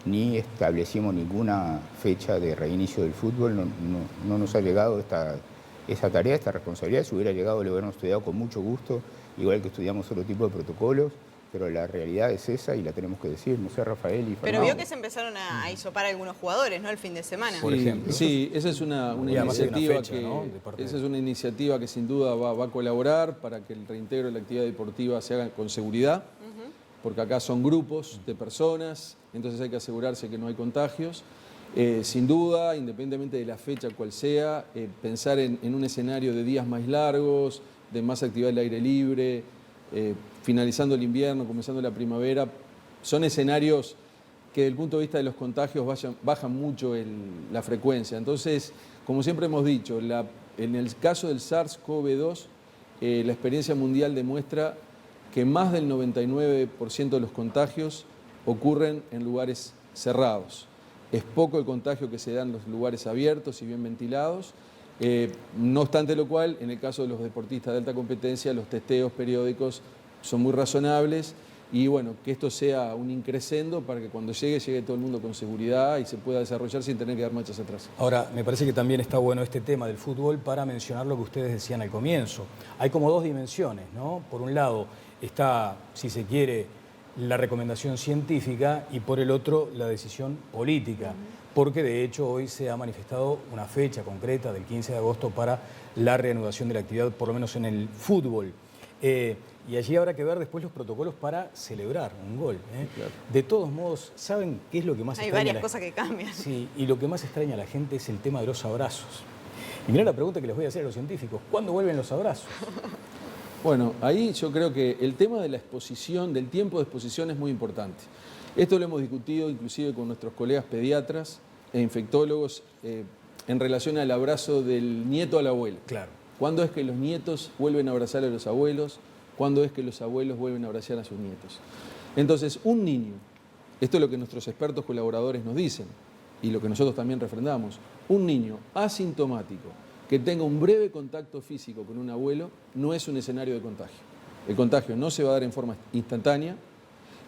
ni establecimos ninguna fecha de reinicio del fútbol. No nos ha llegado esa tarea, esta responsabilidad. Si hubiera llegado, lo hubiéramos estudiado con mucho gusto, igual que estudiamos otro tipo de protocolos, pero la realidad es esa y la tenemos que decir. No sé, Rafael y Fernando. Pero vio que se empezaron a hisopar algunos jugadores, ¿no? El fin de semana. Por ejemplo. Sí, esa es una Y además hay una iniciativa fecha, ¿no? De parte de- esa es una iniciativa que sin duda va a colaborar para que el reintegro de la actividad deportiva se haga con seguridad, porque acá son grupos de personas, entonces hay que asegurarse que no hay contagios. Sin duda, independientemente de la fecha cual sea, pensar en un escenario de días más largos, de más actividad al aire libre, finalizando el invierno, comenzando la primavera, son escenarios que desde el punto de vista de los contagios bajan mucho la frecuencia. Entonces, como siempre hemos dicho, en el caso del SARS-CoV-2, la experiencia mundial demuestra que más del 99% de los contagios ocurren en lugares cerrados. Es poco el contagio que se da en los lugares abiertos y bien ventilados. No obstante lo cual, en el caso de los deportistas de alta competencia, los testeos periódicos son muy razonables y bueno, que esto sea un increscendo para que cuando llegue todo el mundo con seguridad y se pueda desarrollar sin tener que dar marchas atrás. Ahora, me parece que también está bueno este tema del fútbol para mencionar lo que ustedes decían al comienzo. Hay como dos dimensiones, ¿no? Por un lado está, si se quiere, la recomendación científica y por el otro la decisión política, porque de hecho hoy se ha manifestado una fecha concreta del 15 de agosto para la reanudación de la actividad, por lo menos en el fútbol. Y allí habrá que ver después los protocolos para celebrar un gol. Claro. De todos modos, ¿saben qué es lo que más Hay extraña? varias cosas que cambian. Sí, y lo que más extraña a la gente es el tema de los abrazos. Y mirá la pregunta que les voy a hacer a los científicos. ¿Cuándo vuelven los abrazos? Bueno, ahí yo creo que el tema de la exposición, del tiempo de exposición es muy importante. Esto lo hemos discutido inclusive con nuestros colegas pediatras e infectólogos en relación al abrazo del nieto al abuelo. Claro. ¿Cuándo es que los nietos vuelven a abrazar a los abuelos? ¿Cuándo es que los abuelos vuelven a abrazar a sus nietos? Entonces, un niño, esto es lo que nuestros expertos colaboradores nos dicen y lo que nosotros también refrendamos, un niño asintomático que tenga un breve contacto físico con un abuelo no es un escenario de contagio. El contagio no se va a dar en forma instantánea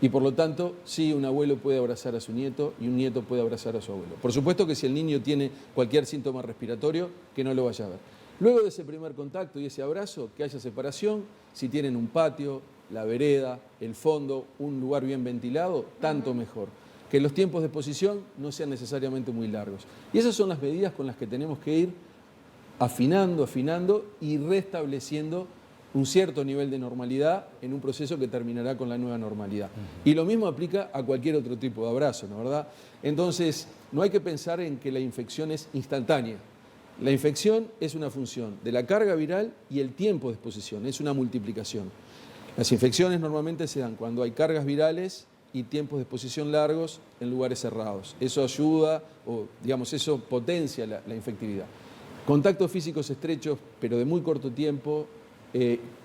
y por lo tanto sí un abuelo puede abrazar a su nieto y un nieto puede abrazar a su abuelo. Por supuesto que si el niño tiene cualquier síntoma respiratorio, que no lo vaya a ver. Luego de ese primer contacto y ese abrazo, que haya separación, si tienen un patio, la vereda, el fondo, un lugar bien ventilado, tanto mejor. Que los tiempos de exposición no sean necesariamente muy largos. Y esas son las medidas con las que tenemos que ir afinando y restableciendo un cierto nivel de normalidad en un proceso que terminará con la nueva normalidad. Y lo mismo aplica a cualquier otro tipo de abrazo, ¿no verdad? Entonces, no hay que pensar en que la infección es instantánea. La infección es una función de la carga viral y el tiempo de exposición, es una multiplicación. Las infecciones normalmente se dan cuando hay cargas virales y tiempos de exposición largos en lugares cerrados. Eso ayuda, o digamos, eso potencia la infectividad. Contactos físicos estrechos, pero de muy corto tiempo,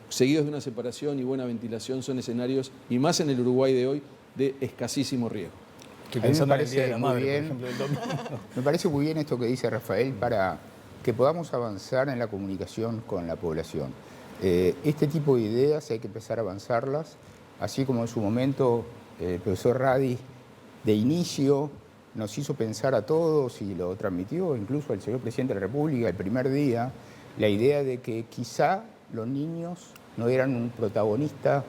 seguidos de una separación y buena ventilación, son escenarios, y más en el Uruguay de hoy, de escasísimo riesgo. Estoy A mí me pensando en el Día de parece la muy Madre, por bien, ejemplo, del domingo. me parece muy bien esto que dice Rafael para que podamos avanzar en la comunicación con la población. Este tipo de ideas hay que empezar a avanzarlas, así como en su momento el profesor Radi de inicio nos hizo pensar a todos y lo transmitió incluso al señor presidente de la República el primer día, la idea de que quizá los niños no eran un protagonista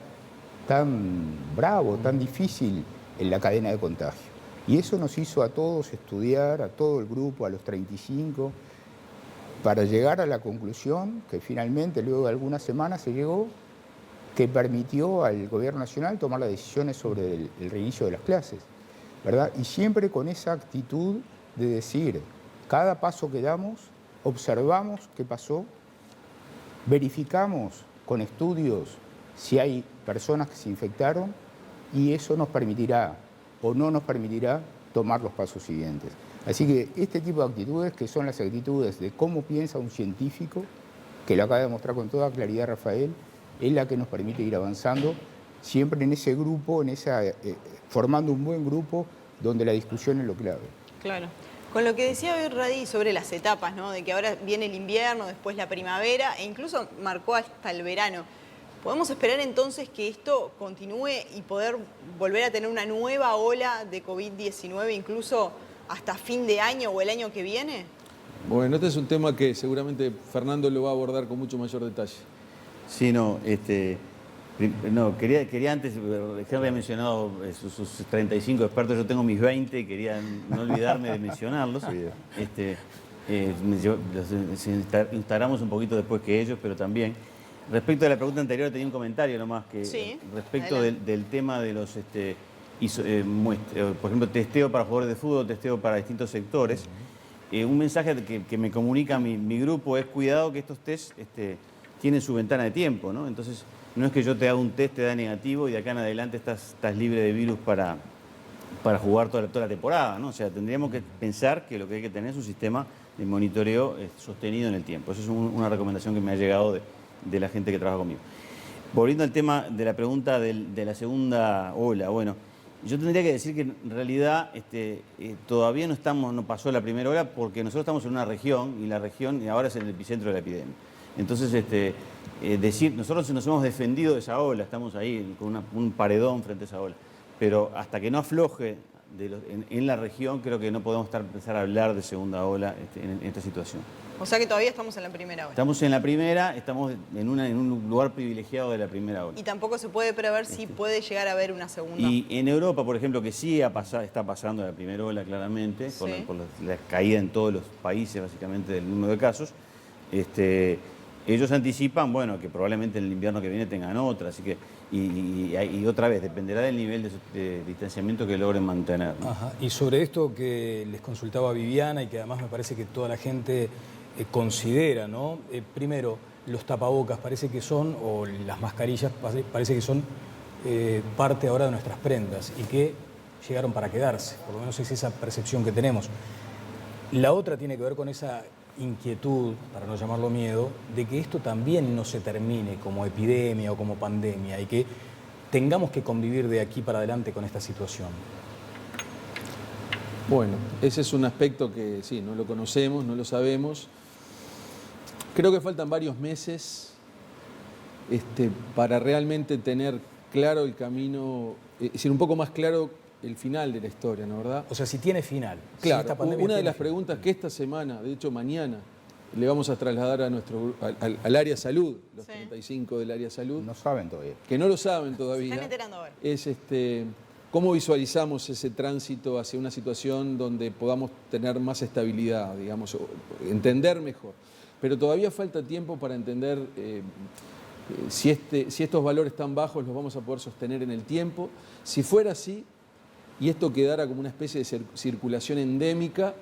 tan bravo, tan difícil en la cadena de contagio. Y eso nos hizo a todos estudiar, a todo el grupo, a los 35, para llegar a la conclusión que finalmente, luego de algunas semanas, se llegó, que permitió al Gobierno Nacional tomar las decisiones sobre el reinicio de las clases, ¿verdad? Y siempre con esa actitud de decir, cada paso que damos, observamos qué pasó, verificamos con estudios si hay personas que se infectaron y eso nos permitirá o no nos permitirá tomar los pasos siguientes. Así que este tipo de actitudes, que son las actitudes de cómo piensa un científico, que lo acaba de mostrar con toda claridad Rafael, es la que nos permite ir avanzando siempre en ese grupo, formando un buen grupo donde la discusión es lo clave. Claro. Con lo que decía hoy Radi sobre las etapas, ¿no? De que ahora viene el invierno, después la primavera e incluso marcó hasta el verano. ¿Podemos esperar entonces que esto continúe y poder volver a tener una nueva ola de COVID-19 incluso hasta fin de año o el año que viene? Bueno, este es un tema que seguramente Fernando lo va a abordar con mucho mayor detalle. Sí, no, quería antes, Henry ha mencionado sus 35 expertos, yo tengo mis 20 y quería no olvidarme de mencionarlos. Los instalamos un poquito después que ellos, pero también. Respecto a la pregunta anterior tenía un comentario nomás, que sí, respecto del tema de los, por ejemplo, testeo para jugadores de fútbol, testeo para distintos sectores. Un mensaje que me comunica mi grupo es cuidado que estos test tienen su ventana de tiempo, ¿no? Entonces, no es que yo te haga un test, te da negativo y de acá en adelante estás libre de virus para jugar toda la temporada, ¿no? O sea, tendríamos que pensar que lo que hay que tener es un sistema de monitoreo sostenido en el tiempo. Esa es una recomendación que me ha llegado de la gente que trabaja conmigo. Volviendo al tema de la pregunta de la segunda ola, bueno, yo tendría que decir que en realidad todavía no pasó la primera ola porque nosotros estamos en una región y la región ahora es el epicentro de la epidemia. Entonces, nosotros nos hemos defendido de esa ola, estamos ahí con un paredón frente a esa ola, pero hasta que no afloje en la región, creo que no podemos empezar a hablar de segunda ola en esta situación. O sea que todavía estamos en la primera ola. Estamos en la primera, estamos en un lugar privilegiado de la primera ola. Y tampoco se puede prever si puede llegar a haber una segunda. Y en Europa, por ejemplo, que sí está pasando la primera ola claramente, Sí. por la caída en todos los países básicamente del número de casos, ellos anticipan, bueno, que probablemente en el invierno que viene tengan otra, así que, y otra vez, dependerá del nivel de distanciamiento que logren mantener, ¿no? Ajá. Y sobre esto que les consultaba Viviana y que además me parece que toda la gente considera, ¿no? Primero, los tapabocas parece que son, o las mascarillas parece que son parte ahora de nuestras prendas y que llegaron para quedarse, por lo menos es esa percepción que tenemos. La otra tiene que ver con esa inquietud, para no llamarlo miedo, de que esto también no se termine como epidemia o como pandemia y que tengamos que convivir de aquí para adelante con esta situación. Bueno, ese es un aspecto que sí, no lo conocemos, no lo sabemos. Creo que faltan varios meses para realmente tener claro el camino, es decir, un poco más claro el final de la historia, ¿no, verdad? O sea, si tiene final. Claro, si esta pandemia una de tiene las final. preguntas que esta semana, de hecho mañana, le vamos a trasladar a al área salud, los 35 del área salud, No saben todavía. que no lo saben todavía. Se están enterando ahora. Es cómo visualizamos ese tránsito hacia una situación donde podamos tener más estabilidad, digamos, o entender mejor. Pero todavía falta tiempo para entender si estos valores tan bajos los vamos a poder sostener en el tiempo. Si fuera así, y esto quedara como una especie de circulación endémica,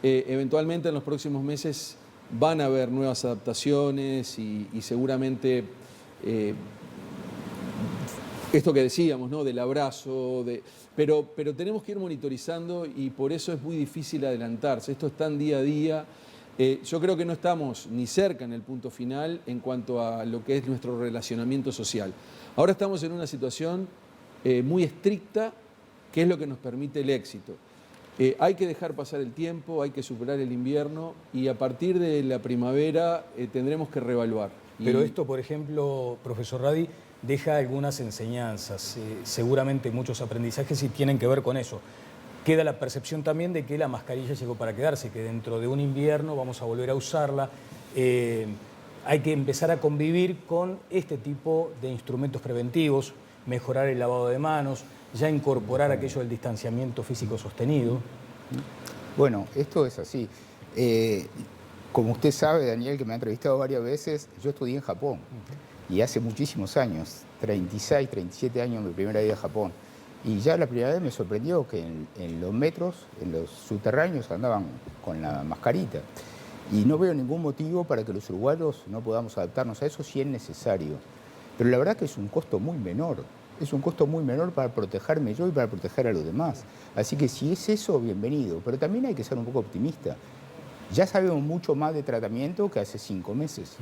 eventualmente en los próximos meses van a haber nuevas adaptaciones y seguramente esto que decíamos, ¿no? Del abrazo, pero tenemos que ir monitorizando y por eso es muy difícil adelantarse. Esto está en día a día. Yo creo que no estamos ni cerca en el punto final en cuanto a lo que es nuestro relacionamiento social. Ahora estamos en una situación muy estricta, que es lo que nos permite el éxito. Hay que dejar pasar el tiempo, hay que superar el invierno y a partir de la primavera tendremos que reevaluar. Pero esto, por ejemplo, profesor Radi, deja algunas enseñanzas, seguramente muchos aprendizajes y tienen que ver con eso. Queda la percepción también de que la mascarilla llegó para quedarse, que dentro de un invierno vamos a volver a usarla. Hay que empezar a convivir con este tipo de instrumentos preventivos, mejorar el lavado de manos, ya incorporar aquello del distanciamiento físico sostenido. Bueno, esto es así. Como usted sabe, Daniel, que me ha entrevistado varias veces, yo estudié en Japón y hace muchísimos años, 36, 37 años, mi primera ida a Japón. Y ya la primera vez me sorprendió que en los metros, en los subterráneos, andaban con la mascarita. Y no veo ningún motivo para que los uruguayos no podamos adaptarnos a eso si es necesario. Pero la verdad que es un costo muy menor. Es un costo muy menor para protegerme yo y para proteger a los demás. Así que si es eso, bienvenido. Pero también hay que ser un poco optimista. Ya sabemos mucho más de tratamiento que hace 5 meses.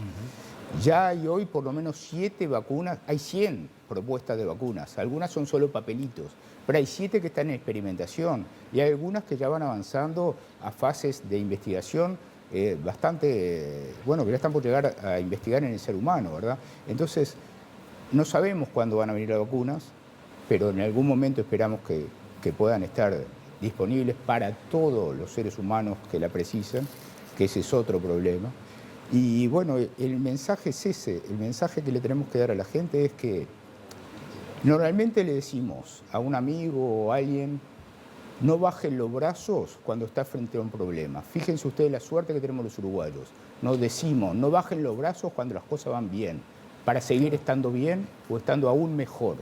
Ya hay hoy por lo menos 7 vacunas, hay 100 propuestas de vacunas, algunas son solo papelitos, pero hay 7 que están en experimentación y hay algunas que ya van avanzando a fases de investigación bastante, bueno, que ya están por llegar a investigar en el ser humano, ¿verdad? Entonces, no sabemos cuándo van a venir las vacunas, pero en algún momento esperamos que puedan estar disponibles para todos los seres humanos que la precisan, que ese es otro problema. Y bueno, el mensaje es ese, el mensaje que le tenemos que dar a la gente es que normalmente le decimos a un amigo o a alguien, no bajen los brazos cuando está frente a un problema. Fíjense ustedes la suerte que tenemos los uruguayos. Nos decimos, no bajen los brazos cuando las cosas van bien, para seguir estando bien o estando aún mejor.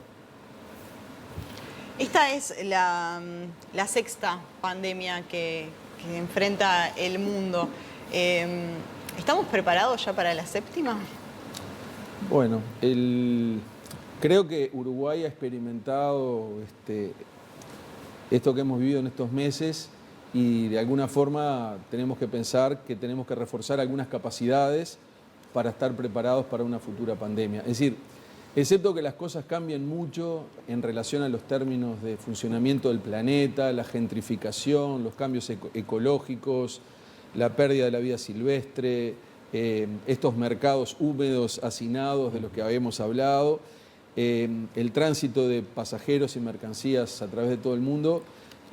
Esta es la sexta pandemia que enfrenta el mundo. ¿Estamos preparados ya para la séptima? Bueno, creo que Uruguay ha experimentado esto que hemos vivido en estos meses y de alguna forma tenemos que pensar que tenemos que reforzar algunas capacidades para estar preparados para una futura pandemia. Es decir, excepto que las cosas cambien mucho en relación a los términos de funcionamiento del planeta, la gentrificación, los cambios ecológicos, la pérdida de la vida silvestre, estos mercados húmedos, hacinados, de los que habíamos hablado, el tránsito de pasajeros y mercancías a través de todo el mundo,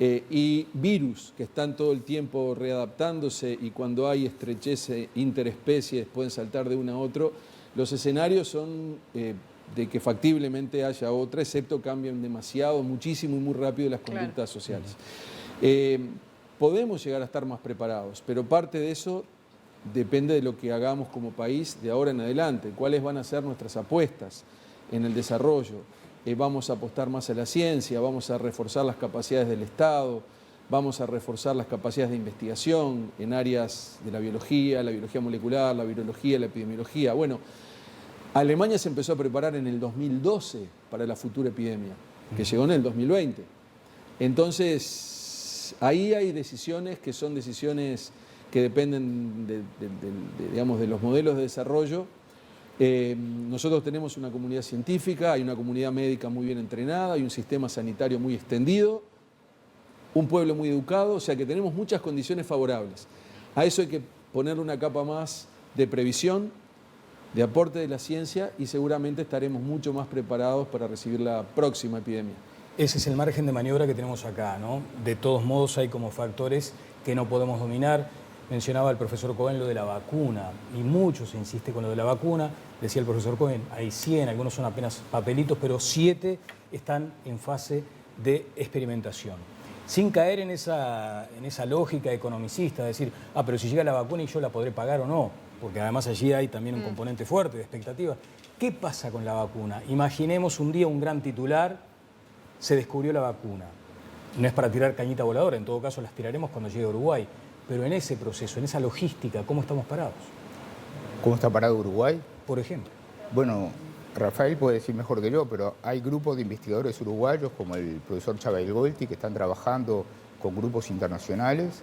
y virus que están todo el tiempo readaptándose, y cuando hay estrechez interespecies pueden saltar de uno a otro. Los escenarios son de que factiblemente haya otra, excepto cambian demasiado, muchísimo y muy rápido las conductas sociales. Podemos llegar a estar más preparados, pero parte de eso depende de lo que hagamos como país de ahora en adelante, cuáles van a ser nuestras apuestas en el desarrollo. Vamos a apostar más a la ciencia, vamos a reforzar las capacidades del Estado, vamos a reforzar las capacidades de investigación en áreas de la biología molecular, la virología, la epidemiología. Bueno, Alemania se empezó a preparar en el 2012 para la futura epidemia, que llegó en el 2020. Entonces, ahí hay decisiones que son decisiones que dependen digamos, de los modelos de desarrollo. Nosotros tenemos una comunidad científica, hay una comunidad médica muy bien entrenada, hay un sistema sanitario muy extendido, un pueblo muy educado, o sea que tenemos muchas condiciones favorables. A eso hay que ponerle una capa más de previsión, de aporte de la ciencia, y seguramente estaremos mucho más preparados para recibir la próxima epidemia. Ese es el margen de maniobra que tenemos acá, ¿no? De todos modos hay como factores que no podemos dominar. Mencionaba el profesor Cohen lo de la vacuna, y mucho se insiste con lo de la vacuna. Decía el profesor Cohen, hay 100, algunos son apenas papelitos, pero 7 están en fase de experimentación. Sin caer en esa lógica economicista, de decir, pero si llega la vacuna y yo la podré pagar o no, porque además allí hay también un componente fuerte de expectativa. ¿Qué pasa con la vacuna? Imaginemos un día un gran titular, se descubrió la vacuna. No es para tirar cañita voladora, en todo caso las tiraremos cuando llegue a Uruguay. Pero en ese proceso, en esa logística, ¿cómo estamos parados? ¿Cómo está parado Uruguay? Por ejemplo. Bueno, Rafael puede decir mejor que yo, pero hay grupos de investigadores uruguayos como el profesor Chávez Golti que están trabajando con grupos internacionales.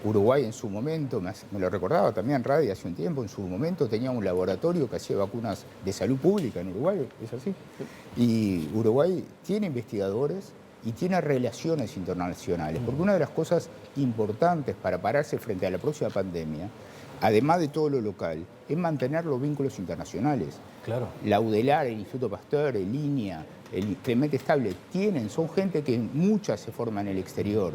Uruguay en su momento, me lo recordaba también Radio hace un tiempo, en su momento tenía un laboratorio que hacía vacunas de salud pública en Uruguay, ¿es así? Y Uruguay tiene investigadores y tiene relaciones internacionales, porque una de las cosas importantes para pararse frente a la próxima pandemia, además de todo lo local, es mantener los vínculos internacionales. Claro. La UDELAR, el Instituto Pasteur, el INIA, el Clemente Estable, son gente que muchas se forman en el exterior,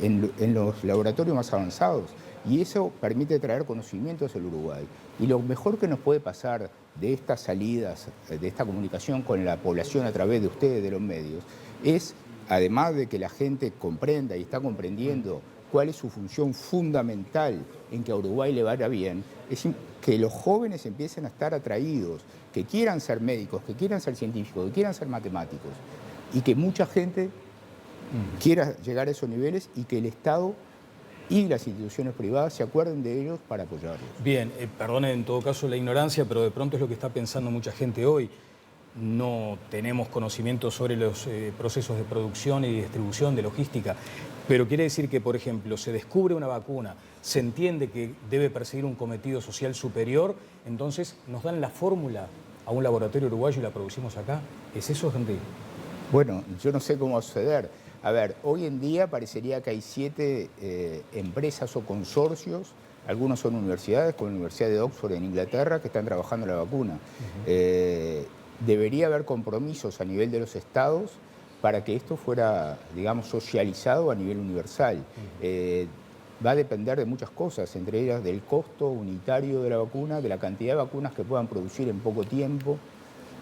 en los laboratorios más avanzados, y eso permite traer conocimientos al Uruguay. Y lo mejor que nos puede pasar de estas salidas, de esta comunicación con la población a través de ustedes, de los medios, es, además de que la gente comprenda y está comprendiendo cuál es su función fundamental en que a Uruguay le vaya bien, es que los jóvenes empiecen a estar atraídos, que quieran ser médicos, que quieran ser científicos, que quieran ser matemáticos, y que mucha gente quiera llegar a esos niveles y que el Estado y las instituciones privadas se acuerden de ellos para apoyarlos. Bien, perdone en todo caso la ignorancia, pero de pronto es lo que está pensando mucha gente hoy. No tenemos conocimiento sobre los procesos de producción y distribución, de logística, pero quiere decir que, por ejemplo, se descubre una vacuna, se entiende que debe perseguir un cometido social superior, entonces nos dan la fórmula a un laboratorio uruguayo y la producimos acá. ¿Es eso, gente? Bueno, yo no sé cómo va a suceder. A ver, hoy en día parecería que hay 7 empresas o consorcios, algunos son universidades, como la Universidad de Oxford en Inglaterra, que están trabajando la vacuna. Debería haber compromisos a nivel de los estados para que esto fuera, digamos, socializado a nivel universal. Va a depender de muchas cosas, entre ellas del costo unitario de la vacuna, de la cantidad de vacunas que puedan producir en poco tiempo,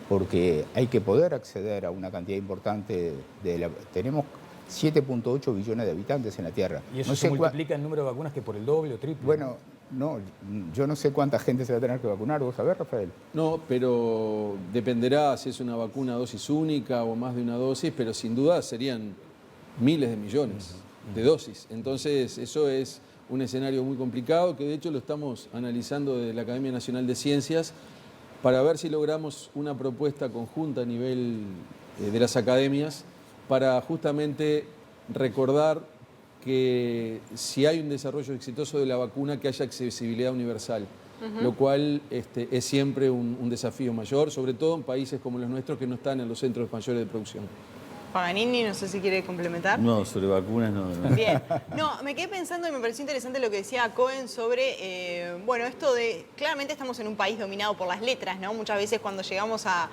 porque hay que poder acceder a una cantidad importante tenemos 7.8 billones de habitantes en la Tierra. ¿Y eso se multiplica el número de vacunas que por el doble o triple? Bueno, no, yo no sé cuánta gente se va a tener que vacunar, ¿vos sabés, Rafael? No, pero dependerá si es una vacuna dosis única o más de una dosis, pero sin duda serían miles de millones de dosis. Entonces, eso es un escenario muy complicado, que de hecho lo estamos analizando desde la Academia Nacional de Ciencias para ver si logramos una propuesta conjunta a nivel de las academias para justamente recordar que si hay un desarrollo exitoso de la vacuna, que haya accesibilidad universal, lo cual es siempre un desafío mayor, sobre todo en países como los nuestros que no están en los centros mayores de producción. Paganini, no sé si quiere complementar. No, sobre vacunas no. Bien. No, me quedé pensando y me pareció interesante lo que decía Cohen sobre, bueno, esto de, claramente estamos en un país dominado por las letras, ¿no? Muchas veces cuando llegamos a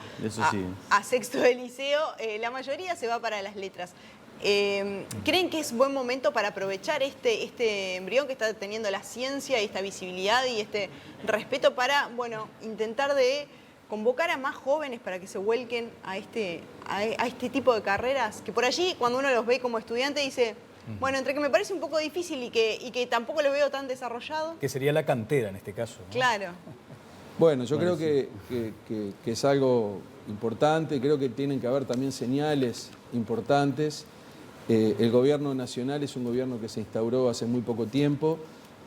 sexto de liceo, la mayoría se va para las letras. ¿Creen que es buen momento para aprovechar este embrión que está teniendo la ciencia y esta visibilidad y este respeto para, bueno, intentar de convocar a más jóvenes para que se vuelquen a este tipo de carreras? Que por allí, cuando uno los ve como estudiante, dice, bueno, entre que me parece un poco difícil y que tampoco lo veo tan desarrollado. Que sería la cantera en este caso, ¿no? Claro. Bueno, yo creo que es algo importante, creo que tienen que haber también señales importantes. El gobierno nacional es un gobierno que se instauró hace muy poco tiempo,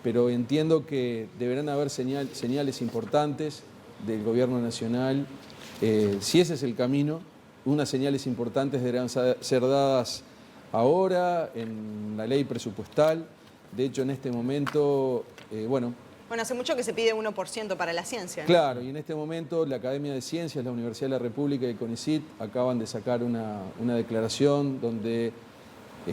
pero entiendo que deberán haber señales importantes del gobierno nacional. Si ese es el camino, unas señales importantes deberán ser dadas ahora en la ley presupuestal. De hecho, en este momento, Bueno, hace mucho que se pide 1% para la ciencia, ¿no? Claro, y en este momento la Academia de Ciencias, la Universidad de la República y el CONICYT acaban de sacar una declaración donde,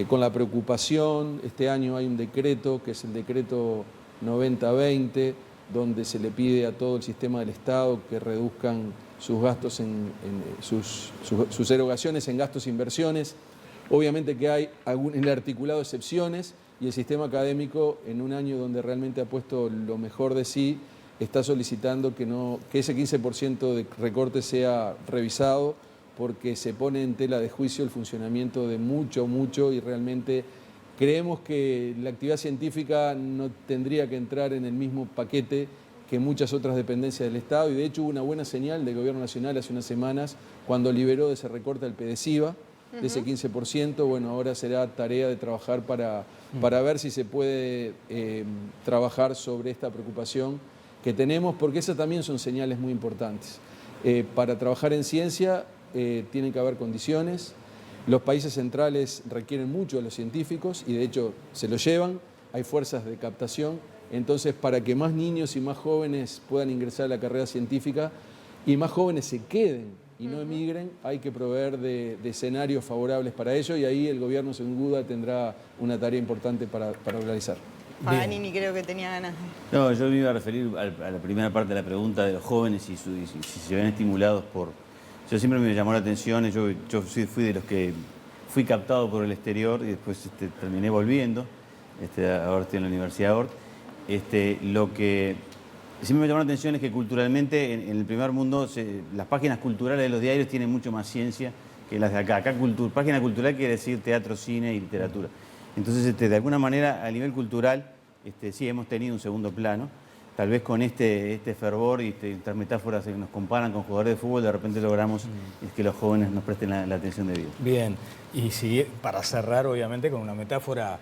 con la preocupación, este año hay un decreto, que es el decreto 90-20, donde se le pide a todo el sistema del Estado que reduzcan sus gastos, sus erogaciones en gastos e inversiones. Obviamente que hay en el articulado excepciones, y el sistema académico, en un año donde realmente ha puesto lo mejor de sí, está solicitando que ese 15% de recorte sea revisado, porque se pone en tela de juicio el funcionamiento de mucho, y realmente creemos que la actividad científica no tendría que entrar en el mismo paquete que muchas otras dependencias del Estado, y de hecho hubo una buena señal del Gobierno Nacional hace unas semanas cuando liberó de ese recorte al PDCIVA, de ese 15%. Bueno, ahora será tarea de trabajar para ver si se puede trabajar sobre esta preocupación que tenemos, porque esas también son señales muy importantes. Para trabajar en ciencia tienen que haber condiciones. Los países centrales requieren mucho de los científicos y de hecho se lo llevan, hay fuerzas de captación. Entonces, para que más niños y más jóvenes puedan ingresar a la carrera científica y más jóvenes se queden y no emigren, hay que proveer de escenarios favorables para ello, y ahí el gobierno sin duda tendrá una tarea importante para realizar. Paganini creo que tenía ganas de... No, yo me iba a referir a la primera parte de la pregunta de los jóvenes y si se ven estimulados por... Yo siempre me llamó la atención, yo fui de los que fui captado por el exterior y después terminé volviendo, ahora estoy en la Universidad de Ort. Lo que siempre me llamó la atención es que culturalmente en el primer mundo las páginas culturales de los diarios tienen mucho más ciencia que las de acá. Acá página cultural quiere decir teatro, cine y literatura. Entonces, de alguna manera, a nivel cultural, sí hemos tenido un segundo plano. Tal vez con este fervor y estas metáforas que nos comparan con jugadores de fútbol, de repente logramos que los jóvenes nos presten la atención debida. Bien, y para cerrar, obviamente, con una metáfora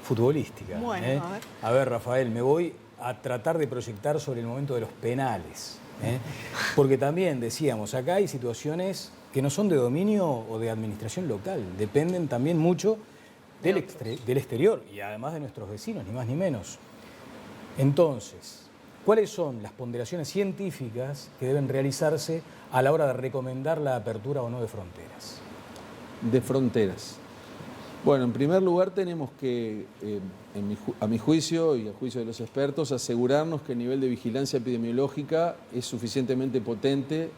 futbolística. Bueno, a ver, Rafael, me voy a tratar de proyectar sobre el momento de los penales. Porque también, decíamos, acá hay situaciones que no son de dominio o de administración local, dependen también mucho del exterior y además de nuestros vecinos, ni más ni menos. Entonces, ¿cuáles son las ponderaciones científicas que deben realizarse a la hora de recomendar la apertura o no de fronteras? De fronteras. Bueno, en primer lugar tenemos que, a mi juicio y a juicio de los expertos, asegurarnos que el nivel de vigilancia epidemiológica es suficientemente potente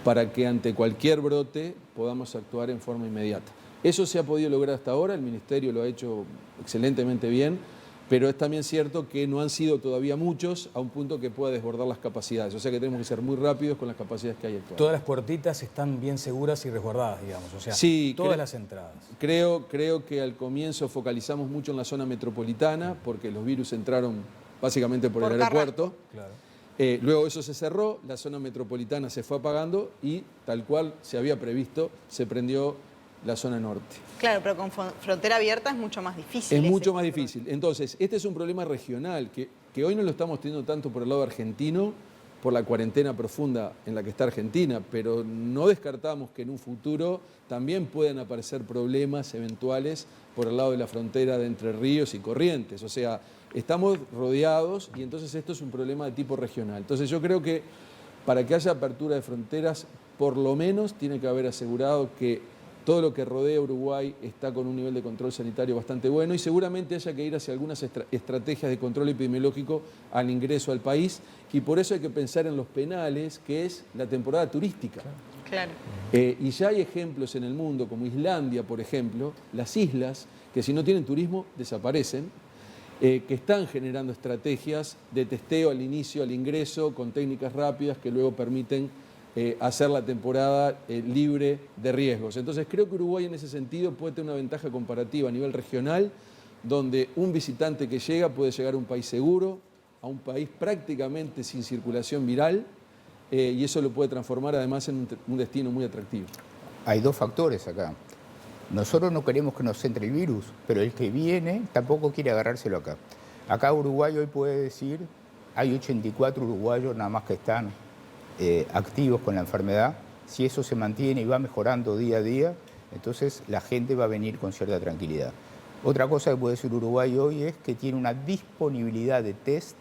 para que ante cualquier brote podamos actuar en forma inmediata. Eso se ha podido lograr hasta ahora, el Ministerio lo ha hecho excelentemente bien, pero es también cierto que no han sido todavía muchos a un punto que pueda desbordar las capacidades. O sea que tenemos que ser muy rápidos con las capacidades que hay actualmente. Todas las puertitas están bien seguras y resguardadas, digamos, o sea, sí, todas las entradas. Creo que al comienzo focalizamos mucho en la zona metropolitana, porque los virus entraron básicamente por el aeropuerto. Claro. Luego eso se cerró, la zona metropolitana se fue apagando y, tal cual se había previsto, se prendió la zona norte. Claro, pero con frontera abierta es mucho más difícil. Es mucho más difícil. Entonces, este es un problema regional que hoy no lo estamos teniendo tanto por el lado argentino, por la cuarentena profunda en la que está Argentina, pero no descartamos que en un futuro también puedan aparecer problemas eventuales por el lado de la frontera de Entre Ríos y Corrientes. O sea, estamos rodeados y entonces esto es un problema de tipo regional. Entonces yo creo que para que haya apertura de fronteras por lo menos tiene que haber asegurado que todo lo que rodea a Uruguay está con un nivel de control sanitario bastante bueno y seguramente haya que ir hacia algunas estrategias de control epidemiológico al ingreso al país y por eso hay que pensar en los penales, que es la temporada turística. Claro. Y ya hay ejemplos en el mundo, como Islandia, por ejemplo, las islas, que si no tienen turismo desaparecen, que están generando estrategias de testeo al inicio, al ingreso, con técnicas rápidas que luego permiten hacer la temporada libre de riesgos. Entonces creo que Uruguay en ese sentido puede tener una ventaja comparativa a nivel regional, donde un visitante que llega puede llegar a un país seguro, a un país prácticamente sin circulación viral, y eso lo puede transformar además en un destino muy atractivo. Hay dos factores acá. Nosotros no queremos que nos entre el virus, pero el que viene tampoco quiere agarrárselo acá. Acá Uruguay hoy puede decir, hay 84 uruguayos nada más que están activos con la enfermedad. Si eso se mantiene y va mejorando día a día, entonces la gente va a venir con cierta tranquilidad. Otra cosa que puede decir Uruguay hoy es que tiene una disponibilidad de test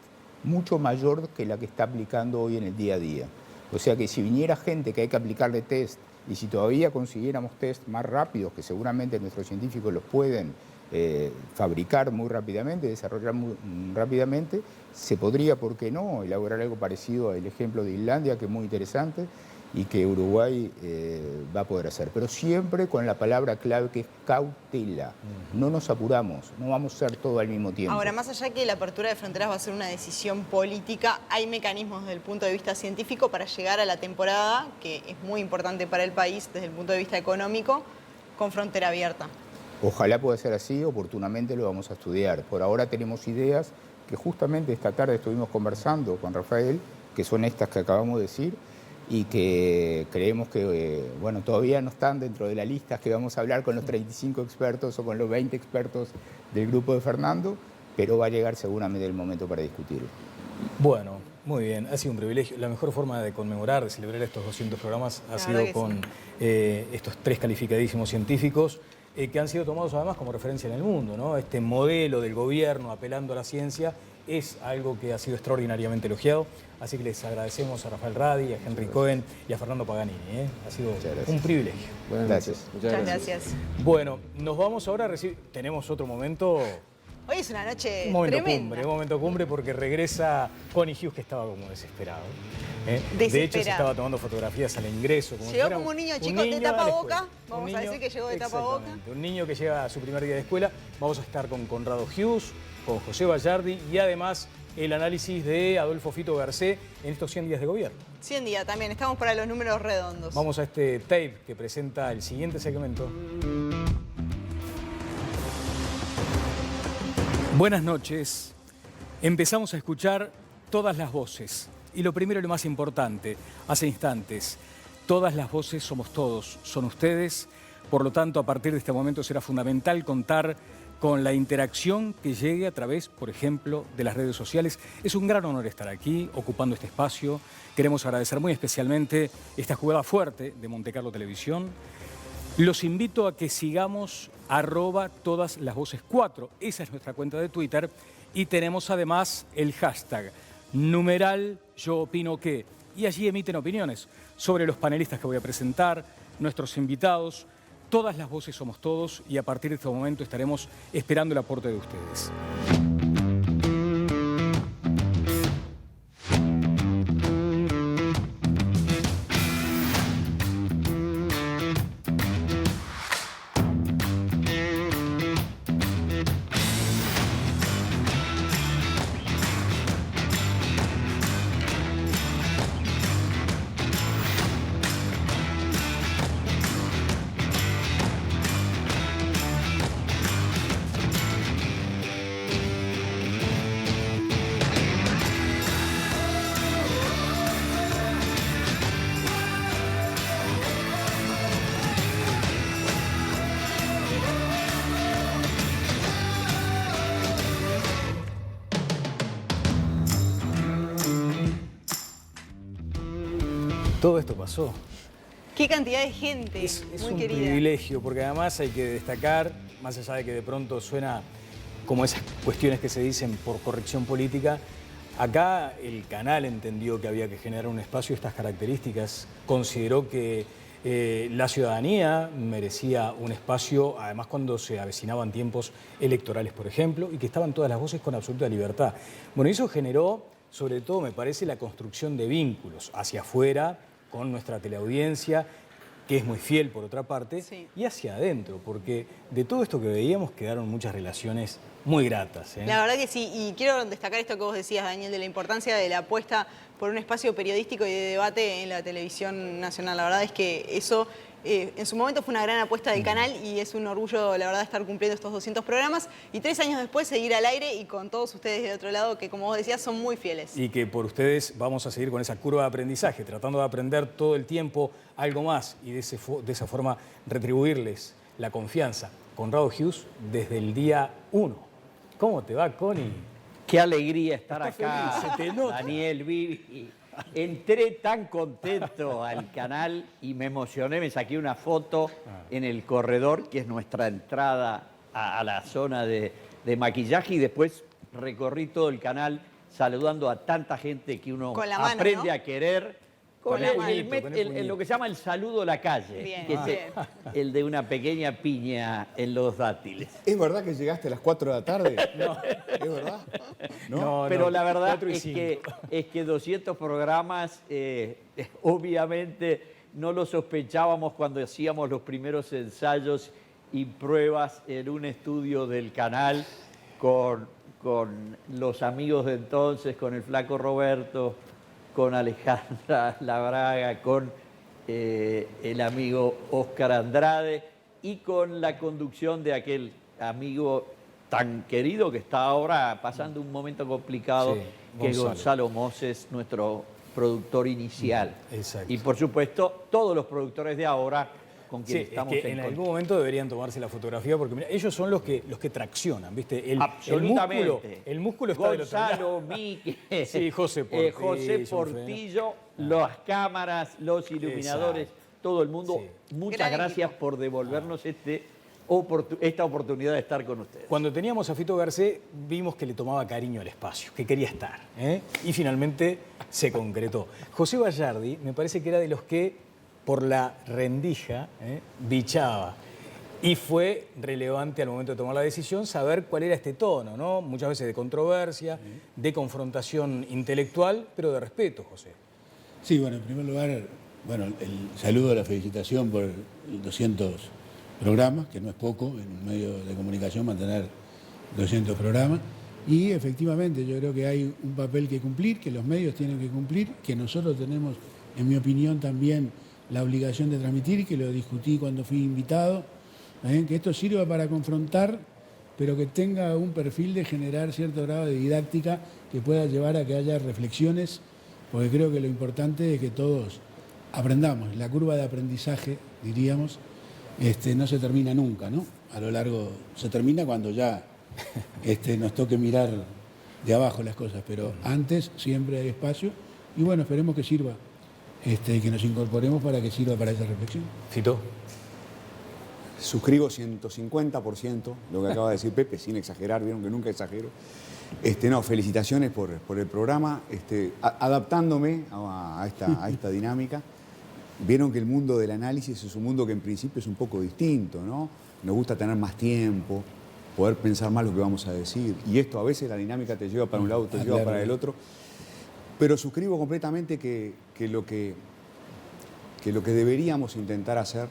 mucho mayor que la que está aplicando hoy en el día a día. O sea que si viniera gente que hay que aplicarle test y si todavía consiguiéramos test más rápidos, que seguramente nuestros científicos los pueden fabricar muy rápidamente, desarrollar muy rápidamente, se podría, ¿por qué no?, elaborar algo parecido al ejemplo de Islandia, que es muy interesante y que Uruguay va a poder hacer. Pero siempre con la palabra clave que es cautela. No nos apuramos, no vamos a hacer todo al mismo tiempo. Ahora, más allá que la apertura de fronteras va a ser una decisión política, hay mecanismos desde el punto de vista científico para llegar a la temporada, que es muy importante para el país desde el punto de vista económico, con frontera abierta. Ojalá pueda ser así, oportunamente lo vamos a estudiar. Por ahora tenemos ideas que justamente esta tarde estuvimos conversando con Rafael, que son estas que acabamos de decir, y que creemos que bueno, todavía no están dentro de la lista que vamos a hablar con los 35 expertos o con los 20 expertos del grupo de Fernando, pero va a llegar seguramente el momento para discutirlo. Bueno, muy bien, ha sido un privilegio. La mejor forma de conmemorar, de celebrar estos 200 programas ha sido con estos 3 calificadísimos científicos que han sido tomados además como referencia en el mundo, ¿no? Este modelo del gobierno apelando a la ciencia es algo que ha sido extraordinariamente elogiado, así que les agradecemos a Rafael Radi, a Henry Cohen y a Fernando Paganini. Ha sido un privilegio. Buenas noches. Muchas gracias. Bueno, nos vamos ahora a recibir, tenemos otro momento... Hoy es una noche un momento tremenda. cumbre, un momento cumbre porque regresa Connie Hughes, que estaba como desesperado. Desesperado. De hecho, se estaba tomando fotografías al ingreso. Como llegó como un niño chico de tapaboca, vamos a decir que llegó de tapaboca. Un niño que llega a su primer día de escuela. Vamos a estar con Conrado Hughes, con José Bayardi y además el análisis de Adolfo Fito Garcé en estos 100 días de gobierno. 100 días también, estamos para los números redondos. Vamos a este tape que presenta el siguiente segmento. Buenas noches. Empezamos a escuchar todas las voces. Y lo primero y lo más importante, hace instantes, todas las voces somos todos, son ustedes. Por lo tanto, a partir de este momento será fundamental contar con la interacción que llegue a través, por ejemplo, de las redes sociales. Es un gran honor estar aquí, ocupando este espacio. Queremos agradecer muy especialmente esta jugada fuerte de Montecarlo Televisión. Los invito a que sigamos @todaslasvoces4. Esa es nuestra cuenta de Twitter. Y tenemos además el hashtag #YoOpinoQué. Y allí emiten opiniones sobre los panelistas que voy a presentar, nuestros invitados. Todas las voces somos todos y a partir de este momento estaremos esperando el aporte de ustedes. Todo esto pasó. Qué cantidad de gente, Es muy un querida. privilegio, porque además hay que destacar, más allá de que de pronto suena como esas cuestiones que se dicen por corrección política, Acá el canal entendió que había que generar un espacio de estas características, consideró que la ciudadanía merecía un espacio, además cuando se avecinaban tiempos electorales, por ejemplo, y que estaban todas las voces con absoluta libertad. Bueno, eso generó, sobre todo, me parece, la construcción de vínculos hacia afuera, con nuestra teleaudiencia, que es muy fiel por otra parte, Sí. y hacia adentro, porque de todo esto que veíamos quedaron muchas relaciones muy gratas. La verdad que sí, y quiero destacar esto que vos decías, Daniel, de la importancia de la apuesta por un espacio periodístico y de debate en la televisión nacional. La verdad es que eso en su momento fue una gran apuesta del canal y es un orgullo, la verdad, estar cumpliendo estos 200 programas y 3 años después seguir al aire y con todos ustedes del otro lado que, como vos decías, son muy fieles. Y que por ustedes vamos a seguir con esa curva de aprendizaje, tratando de aprender todo el tiempo algo más y de esa forma retribuirles la confianza. Conrado Hughes, desde el día 1. ¿Cómo te va, Connie? Qué alegría estar Está acá, feliz, se te nota. Daniel, Vivi. Entré tan contento al canal y me emocioné, me saqué una foto en el corredor, que es nuestra entrada a la zona de maquillaje, y después recorrí todo el canal saludando a tanta gente que uno Con la mano, aprende ¿no? a querer. Con el puñito, con el en puñito. lo que se llama el saludo a la calle, Bien, que es bien. el de una pequeña piña en los dátiles. ¿Es verdad que llegaste a las 4 de la tarde? No. ¿Es verdad? No, Pero no, la verdad 4 y es 5. es que 200 programas, obviamente no lo sospechábamos cuando hacíamos los primeros ensayos y pruebas en un estudio del canal con los amigos de entonces, con el Flaco Roberto, con Alejandra Labraga, con el amigo Óscar Andrade y con la conducción de aquel amigo tan querido que está ahora pasando un momento complicado, Sí, que es Gonzalo. Gonzalo Moses, nuestro productor inicial. Exacto. Y por supuesto, todos los productores de ahora con Sí, quienes es estamos que en contacto. algún momento deberían tomarse la fotografía porque mira, ellos son los que traccionan, ¿viste? Absolutamente. El músculo está del otro lado. Gonzalo, Miki, Sí, José Portillo, José un Portillo, las cámaras, los iluminadores, todo el mundo. Sí. Muchas Gran gracias equipo. por devolvernos esta oportunidad de estar con ustedes. Cuando teníamos a Fito Garcés, vimos que le tomaba cariño al espacio, que quería estar, ¿eh? Y finalmente se concretó. José Bayardi me parece que era de los que, por la rendija, bichaba. Y fue relevante al momento de tomar la decisión saber cuál era este tono, ¿no? Muchas veces de controversia, de confrontación intelectual, pero de respeto, José. Sí, bueno, en primer lugar, bueno, el saludo, la felicitación por 200 programas, que no es poco en un medio de comunicación mantener 200 programas. Y efectivamente yo creo que hay un papel que cumplir, que los medios tienen que cumplir, que nosotros tenemos, en mi opinión, también la obligación de transmitir, que lo discutí cuando fui invitado, que esto sirva para confrontar, pero que tenga un perfil de generar cierto grado de didáctica que pueda llevar a que haya reflexiones, porque creo que lo importante es que todos aprendamos. La curva de aprendizaje, diríamos, no se termina nunca, ¿no? A lo largo, se termina cuando ya nos toque mirar de abajo las cosas, pero antes siempre hay espacio y bueno, esperemos que sirva, que nos incorporemos para que sirva para esa reflexión. Fito. Suscribo 150% lo que acaba de decir Pepe, sin exagerar, vieron que nunca exagero. No, felicitaciones por el programa, adaptándome a esta dinámica. Vieron que el mundo del análisis es un mundo que en principio es un poco distinto, ¿no? Nos gusta tener más tiempo, poder pensar más lo que vamos a decir. Y esto a veces la dinámica te lleva para un lado, te lleva claro. para el otro. Pero suscribo completamente que lo que deberíamos intentar hacer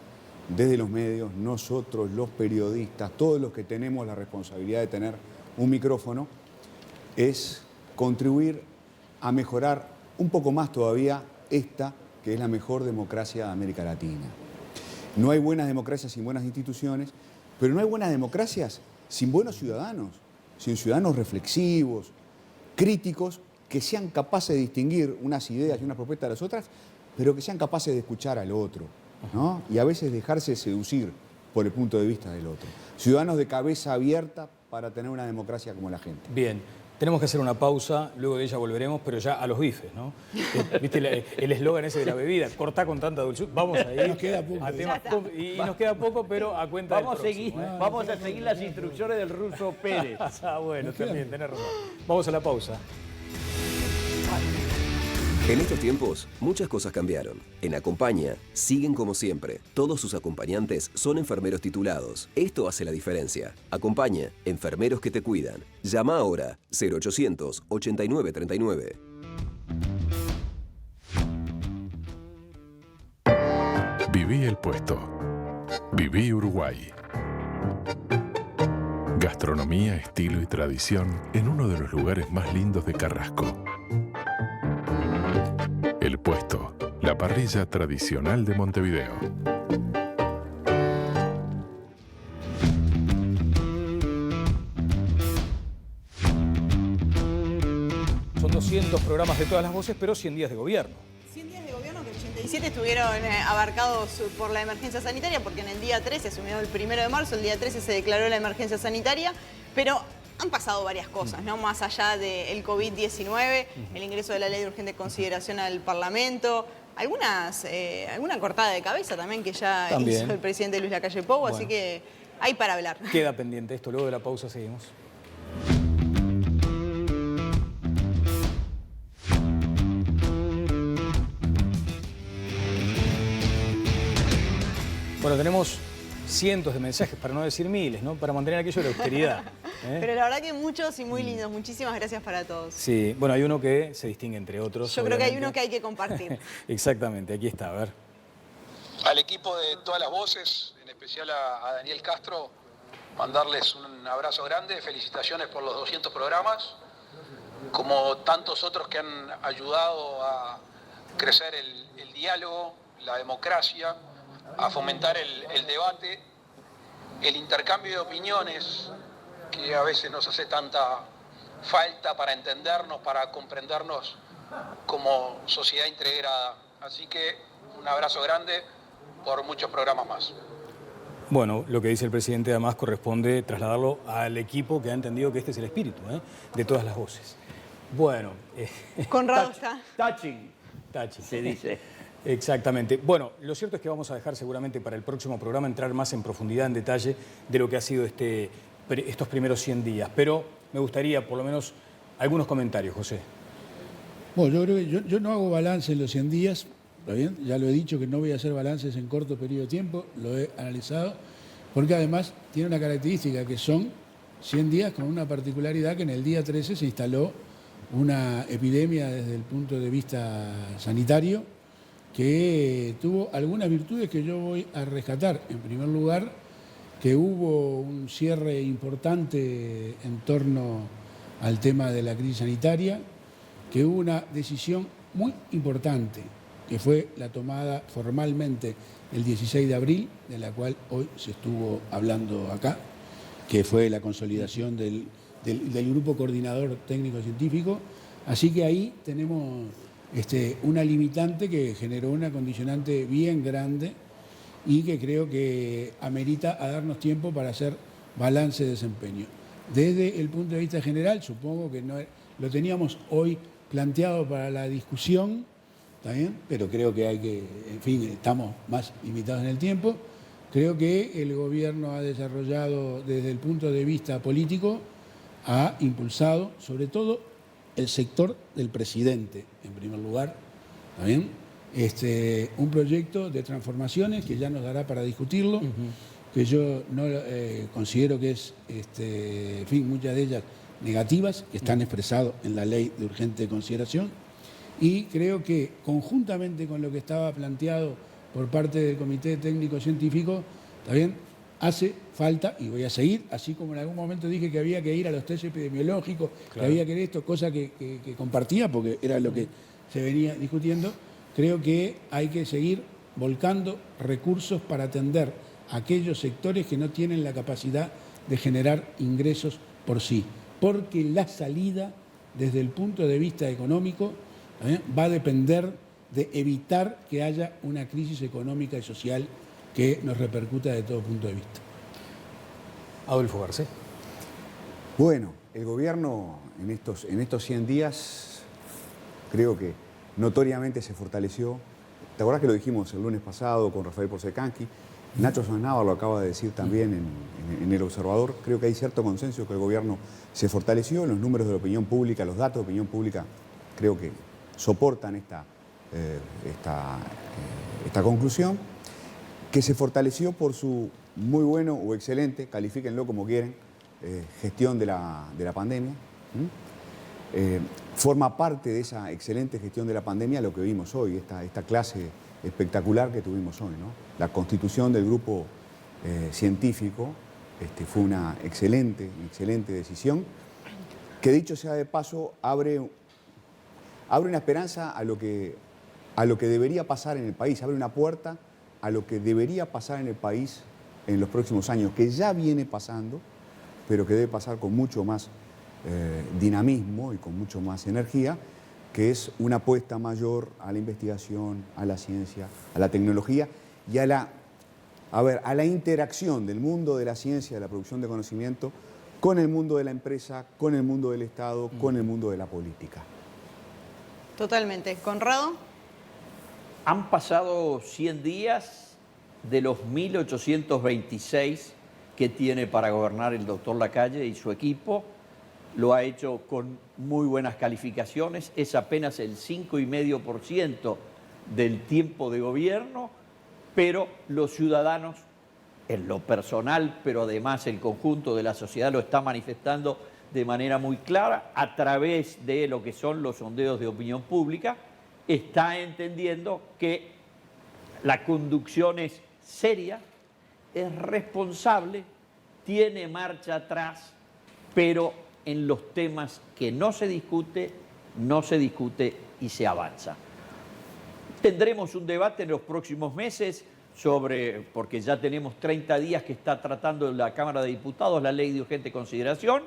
desde los medios, nosotros, los periodistas, todos los que tenemos la responsabilidad de tener un micrófono, es contribuir a mejorar un poco más todavía esta, que es la mejor democracia de América Latina. No hay buenas democracias sin buenas instituciones, pero no hay buenas democracias sin buenos ciudadanos, sin ciudadanos reflexivos, críticos, que sean capaces de distinguir unas ideas y unas propuestas de las otras, pero que sean capaces de escuchar al otro, ¿no? Y a veces dejarse seducir por el punto de vista del otro. Ciudadanos de cabeza abierta para tener una democracia como la gente. Bien, tenemos que hacer una pausa, luego de ella volveremos, pero ya a los bifes, ¿no? ¿Viste el eslogan ese de la bebida? Cortá con tanta dulzura. Vamos a ir Nos queda poco. a temas y nos queda poco, pero a cuenta Vamos del próximo, vamos a seguir las instrucciones del ruso Pérez. Ah, bueno, también, tenés razón. Vamos a la pausa. En estos tiempos, muchas cosas cambiaron. En Acompaña, siguen como siempre. Todos sus acompañantes son enfermeros titulados. Esto hace la diferencia. Acompaña, enfermeros que te cuidan. Llama ahora 0800 89 39. Viví el puesto. Viví Uruguay. Gastronomía, estilo y tradición en uno de los lugares más lindos de Carrasco. El Puesto, la parrilla tradicional de Montevideo. Son 200 programas de todas las voces, pero 100 días de gobierno. 100 días de gobierno que 87 estuvieron abarcados por la emergencia sanitaria, porque en el día 13, asumido el 1 de marzo, el día 13 se declaró la emergencia sanitaria, pero han pasado varias cosas, ¿no? Más allá del COVID-19, el ingreso de la ley de urgente consideración al Parlamento, alguna cortada de cabeza también que ya hizo el presidente Luis Lacalle Pou, así que hay para hablar. Queda pendiente esto, luego de la pausa seguimos. Bueno, tenemos cientos de mensajes, para no decir miles, ¿no? Para mantener aquello de la austeridad. Pero la verdad que muchos y muy lindos. Muchísimas gracias para todos. Sí, bueno, hay uno que se distingue entre otros. Yo creo que hay uno que hay que compartir. Exactamente, aquí está, a ver. Al equipo de todas las voces, en especial a Daniel Castro, mandarles un abrazo grande, felicitaciones por los 200 programas, como tantos otros que han ayudado a crecer el diálogo, la democracia, a fomentar el debate, el intercambio de opiniones, que a veces nos hace tanta falta para entendernos, para comprendernos como sociedad integrada. Así que un abrazo grande por muchos programas más. Bueno, lo que dice el presidente además corresponde trasladarlo al equipo que ha entendido que este es el espíritu de todas las voces. Bueno. Conrado está. Touching. Se dice. Exactamente. Bueno, lo cierto es que vamos a dejar seguramente para el próximo programa entrar más en profundidad, en detalle, de lo que ha sido estos primeros 100 días. Pero me gustaría por lo menos algunos comentarios, José. Bueno, yo creo que yo no hago balance en los 100 días, ¿está bien? Ya lo he dicho que no voy a hacer balances en corto periodo de tiempo, lo he analizado, porque además tiene una característica que son 100 días con una particularidad que en el día 13 se instaló una epidemia desde el punto de vista sanitario que tuvo algunas virtudes que yo voy a rescatar. En primer lugar, que hubo un cierre importante en torno al tema de la crisis sanitaria, que hubo una decisión muy importante, que fue la tomada formalmente el 16 de abril, de la cual hoy se estuvo hablando acá, que fue la consolidación del Grupo Coordinador Técnico-Científico. Así que ahí tenemos una limitante que generó una condicionante bien grande y que creo que amerita a darnos tiempo para hacer balance de desempeño. Desde el punto de vista general, supongo que no lo teníamos hoy planteado para la discusión, ¿está bien? Pero creo que hay que, en fin, estamos más limitados en el tiempo. Creo que el gobierno ha desarrollado desde el punto de vista político, ha impulsado sobre todo el sector del presidente, en primer lugar, ¿está bien? Un proyecto de transformaciones que ya nos dará para discutirlo, que yo no considero que es, en fin, muchas de ellas negativas, que están expresadas en la ley de urgente consideración, y creo que conjuntamente con lo que estaba planteado por parte del Comité Técnico Científico, ¿está bien?, hace falta, y voy a seguir, así como en algún momento dije que había que ir a los test epidemiológicos, que había que ir esto, cosa que compartía porque era lo que se venía discutiendo. Creo que hay que seguir volcando recursos para atender a aquellos sectores que no tienen la capacidad de generar ingresos por sí, porque la salida desde el punto de vista económico va a depender de evitar que haya una crisis económica y social que nos repercuta de todo punto de vista. Adolfo Garcés. Bueno, el gobierno en estos 100 días creo que notoriamente se fortaleció. ¿Te acordás que lo dijimos el lunes pasado con Rafael Porcecanqui? Nacho Sanaba lo acaba de decir también en El Observador. Creo que hay cierto consenso que el gobierno se fortaleció, los números de la opinión pública, los datos de opinión pública creo que soportan esta conclusión, que se fortaleció por su muy bueno o excelente, califíquenlo como quieren, gestión de la pandemia. Forma parte de esa excelente gestión de la pandemia lo que vimos hoy, esta clase espectacular que tuvimos hoy, ¿no? La constitución del grupo científico fue una excelente decisión, que dicho sea de paso, abre una esperanza a lo que debería pasar en el país, abre una puerta a lo que debería pasar en el país en los próximos años, que ya viene pasando, pero que debe pasar con mucho más dinamismo y con mucho más energía, que es una apuesta mayor a la investigación, a la ciencia, a la tecnología y a la interacción del mundo de la ciencia, de la producción de conocimiento, con el mundo de la empresa, con el mundo del Estado, con el mundo de la política. Totalmente. ¿Conrado? Han pasado 100 días de los 1826 que tiene para gobernar el doctor Lacalle y su equipo. Lo ha hecho con muy buenas calificaciones, es apenas el 5,5% del tiempo de gobierno, pero los ciudadanos, en lo personal, pero además el conjunto de la sociedad lo está manifestando de manera muy clara a través de lo que son los sondeos de opinión pública, está entendiendo que la conducción es seria, es responsable, tiene marcha atrás, pero en los temas que no se discute y se avanza. Tendremos un debate en los próximos meses porque ya tenemos 30 días que está tratando la Cámara de Diputados la ley de urgente consideración,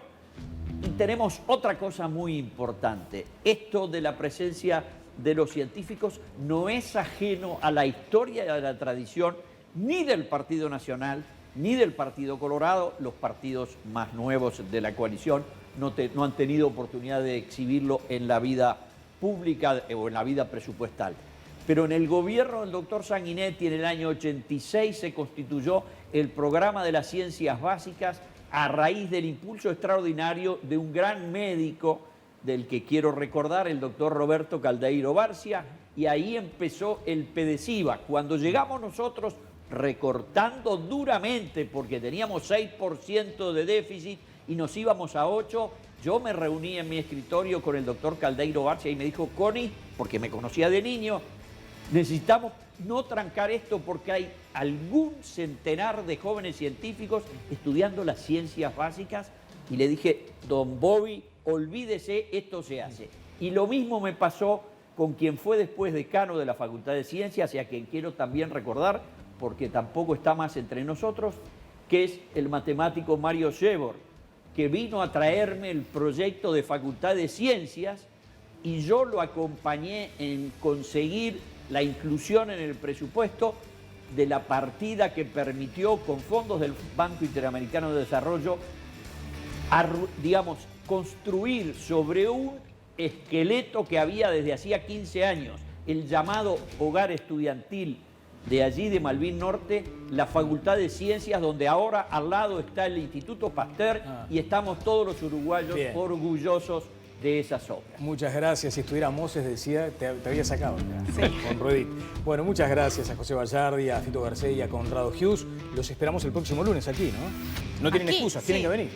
y tenemos otra cosa muy importante. Esto de la presencia de los científicos no es ajeno a la historia y a la tradición ni del Partido Nacional ni del Partido Colorado. Los partidos más nuevos de la coalición no han tenido oportunidad de exhibirlo en la vida pública o en la vida presupuestal. Pero en el gobierno del doctor Sanguinetti, en el año 86, se constituyó el programa de las ciencias básicas a raíz del impulso extraordinario de un gran médico del que quiero recordar, el doctor Roberto Caldeiro Barcia, y ahí empezó el PEDESIVA. Cuando llegamos nosotros recortando duramente, porque teníamos 6% de déficit y nos íbamos a 8%, yo me reuní en mi escritorio con el doctor Caldeiro Barcia y me dijo: Connie, porque me conocía de niño, necesitamos no trancar esto porque hay algún centenar de jóvenes científicos estudiando las ciencias básicas. Y le dije: don Bobby, olvídese, esto se hace. Y lo mismo me pasó con quien fue después decano de la Facultad de Ciencias y a quien quiero también recordar, porque tampoco está más entre nosotros, que es el matemático Mario Shevor, que vino a traerme el proyecto de Facultad de Ciencias y yo lo acompañé en conseguir la inclusión en el presupuesto de la partida que permitió, con fondos del Banco Interamericano de Desarrollo, construir sobre un esqueleto que había desde hacía 15 años, el llamado hogar estudiantil de allí de Malvin Norte, la Facultad de Ciencias, donde ahora al lado está el Instituto Pasteur y estamos todos los uruguayos orgullosos de esas obras. Muchas gracias. Si estuviera Moses, decía, te había sacado ya, con Ruedit. Bueno, muchas gracias a José Vallardi, a Fito Garcés y a Conrado Hughes. Los esperamos el próximo lunes aquí, ¿no? No tienen excusas, tienen que venir.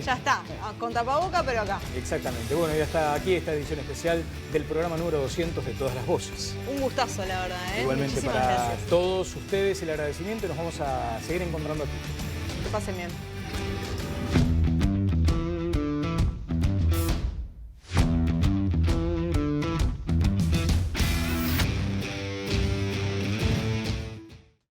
Ya está, con tapaboca, pero acá. Exactamente. Bueno, ya está aquí esta edición especial del programa número 200 de Todas las Voces. Un gustazo, la verdad. Igualmente muchísimas para gracias. todos ustedes el agradecimiento y nos vamos a seguir encontrando aquí. Que pasen bien.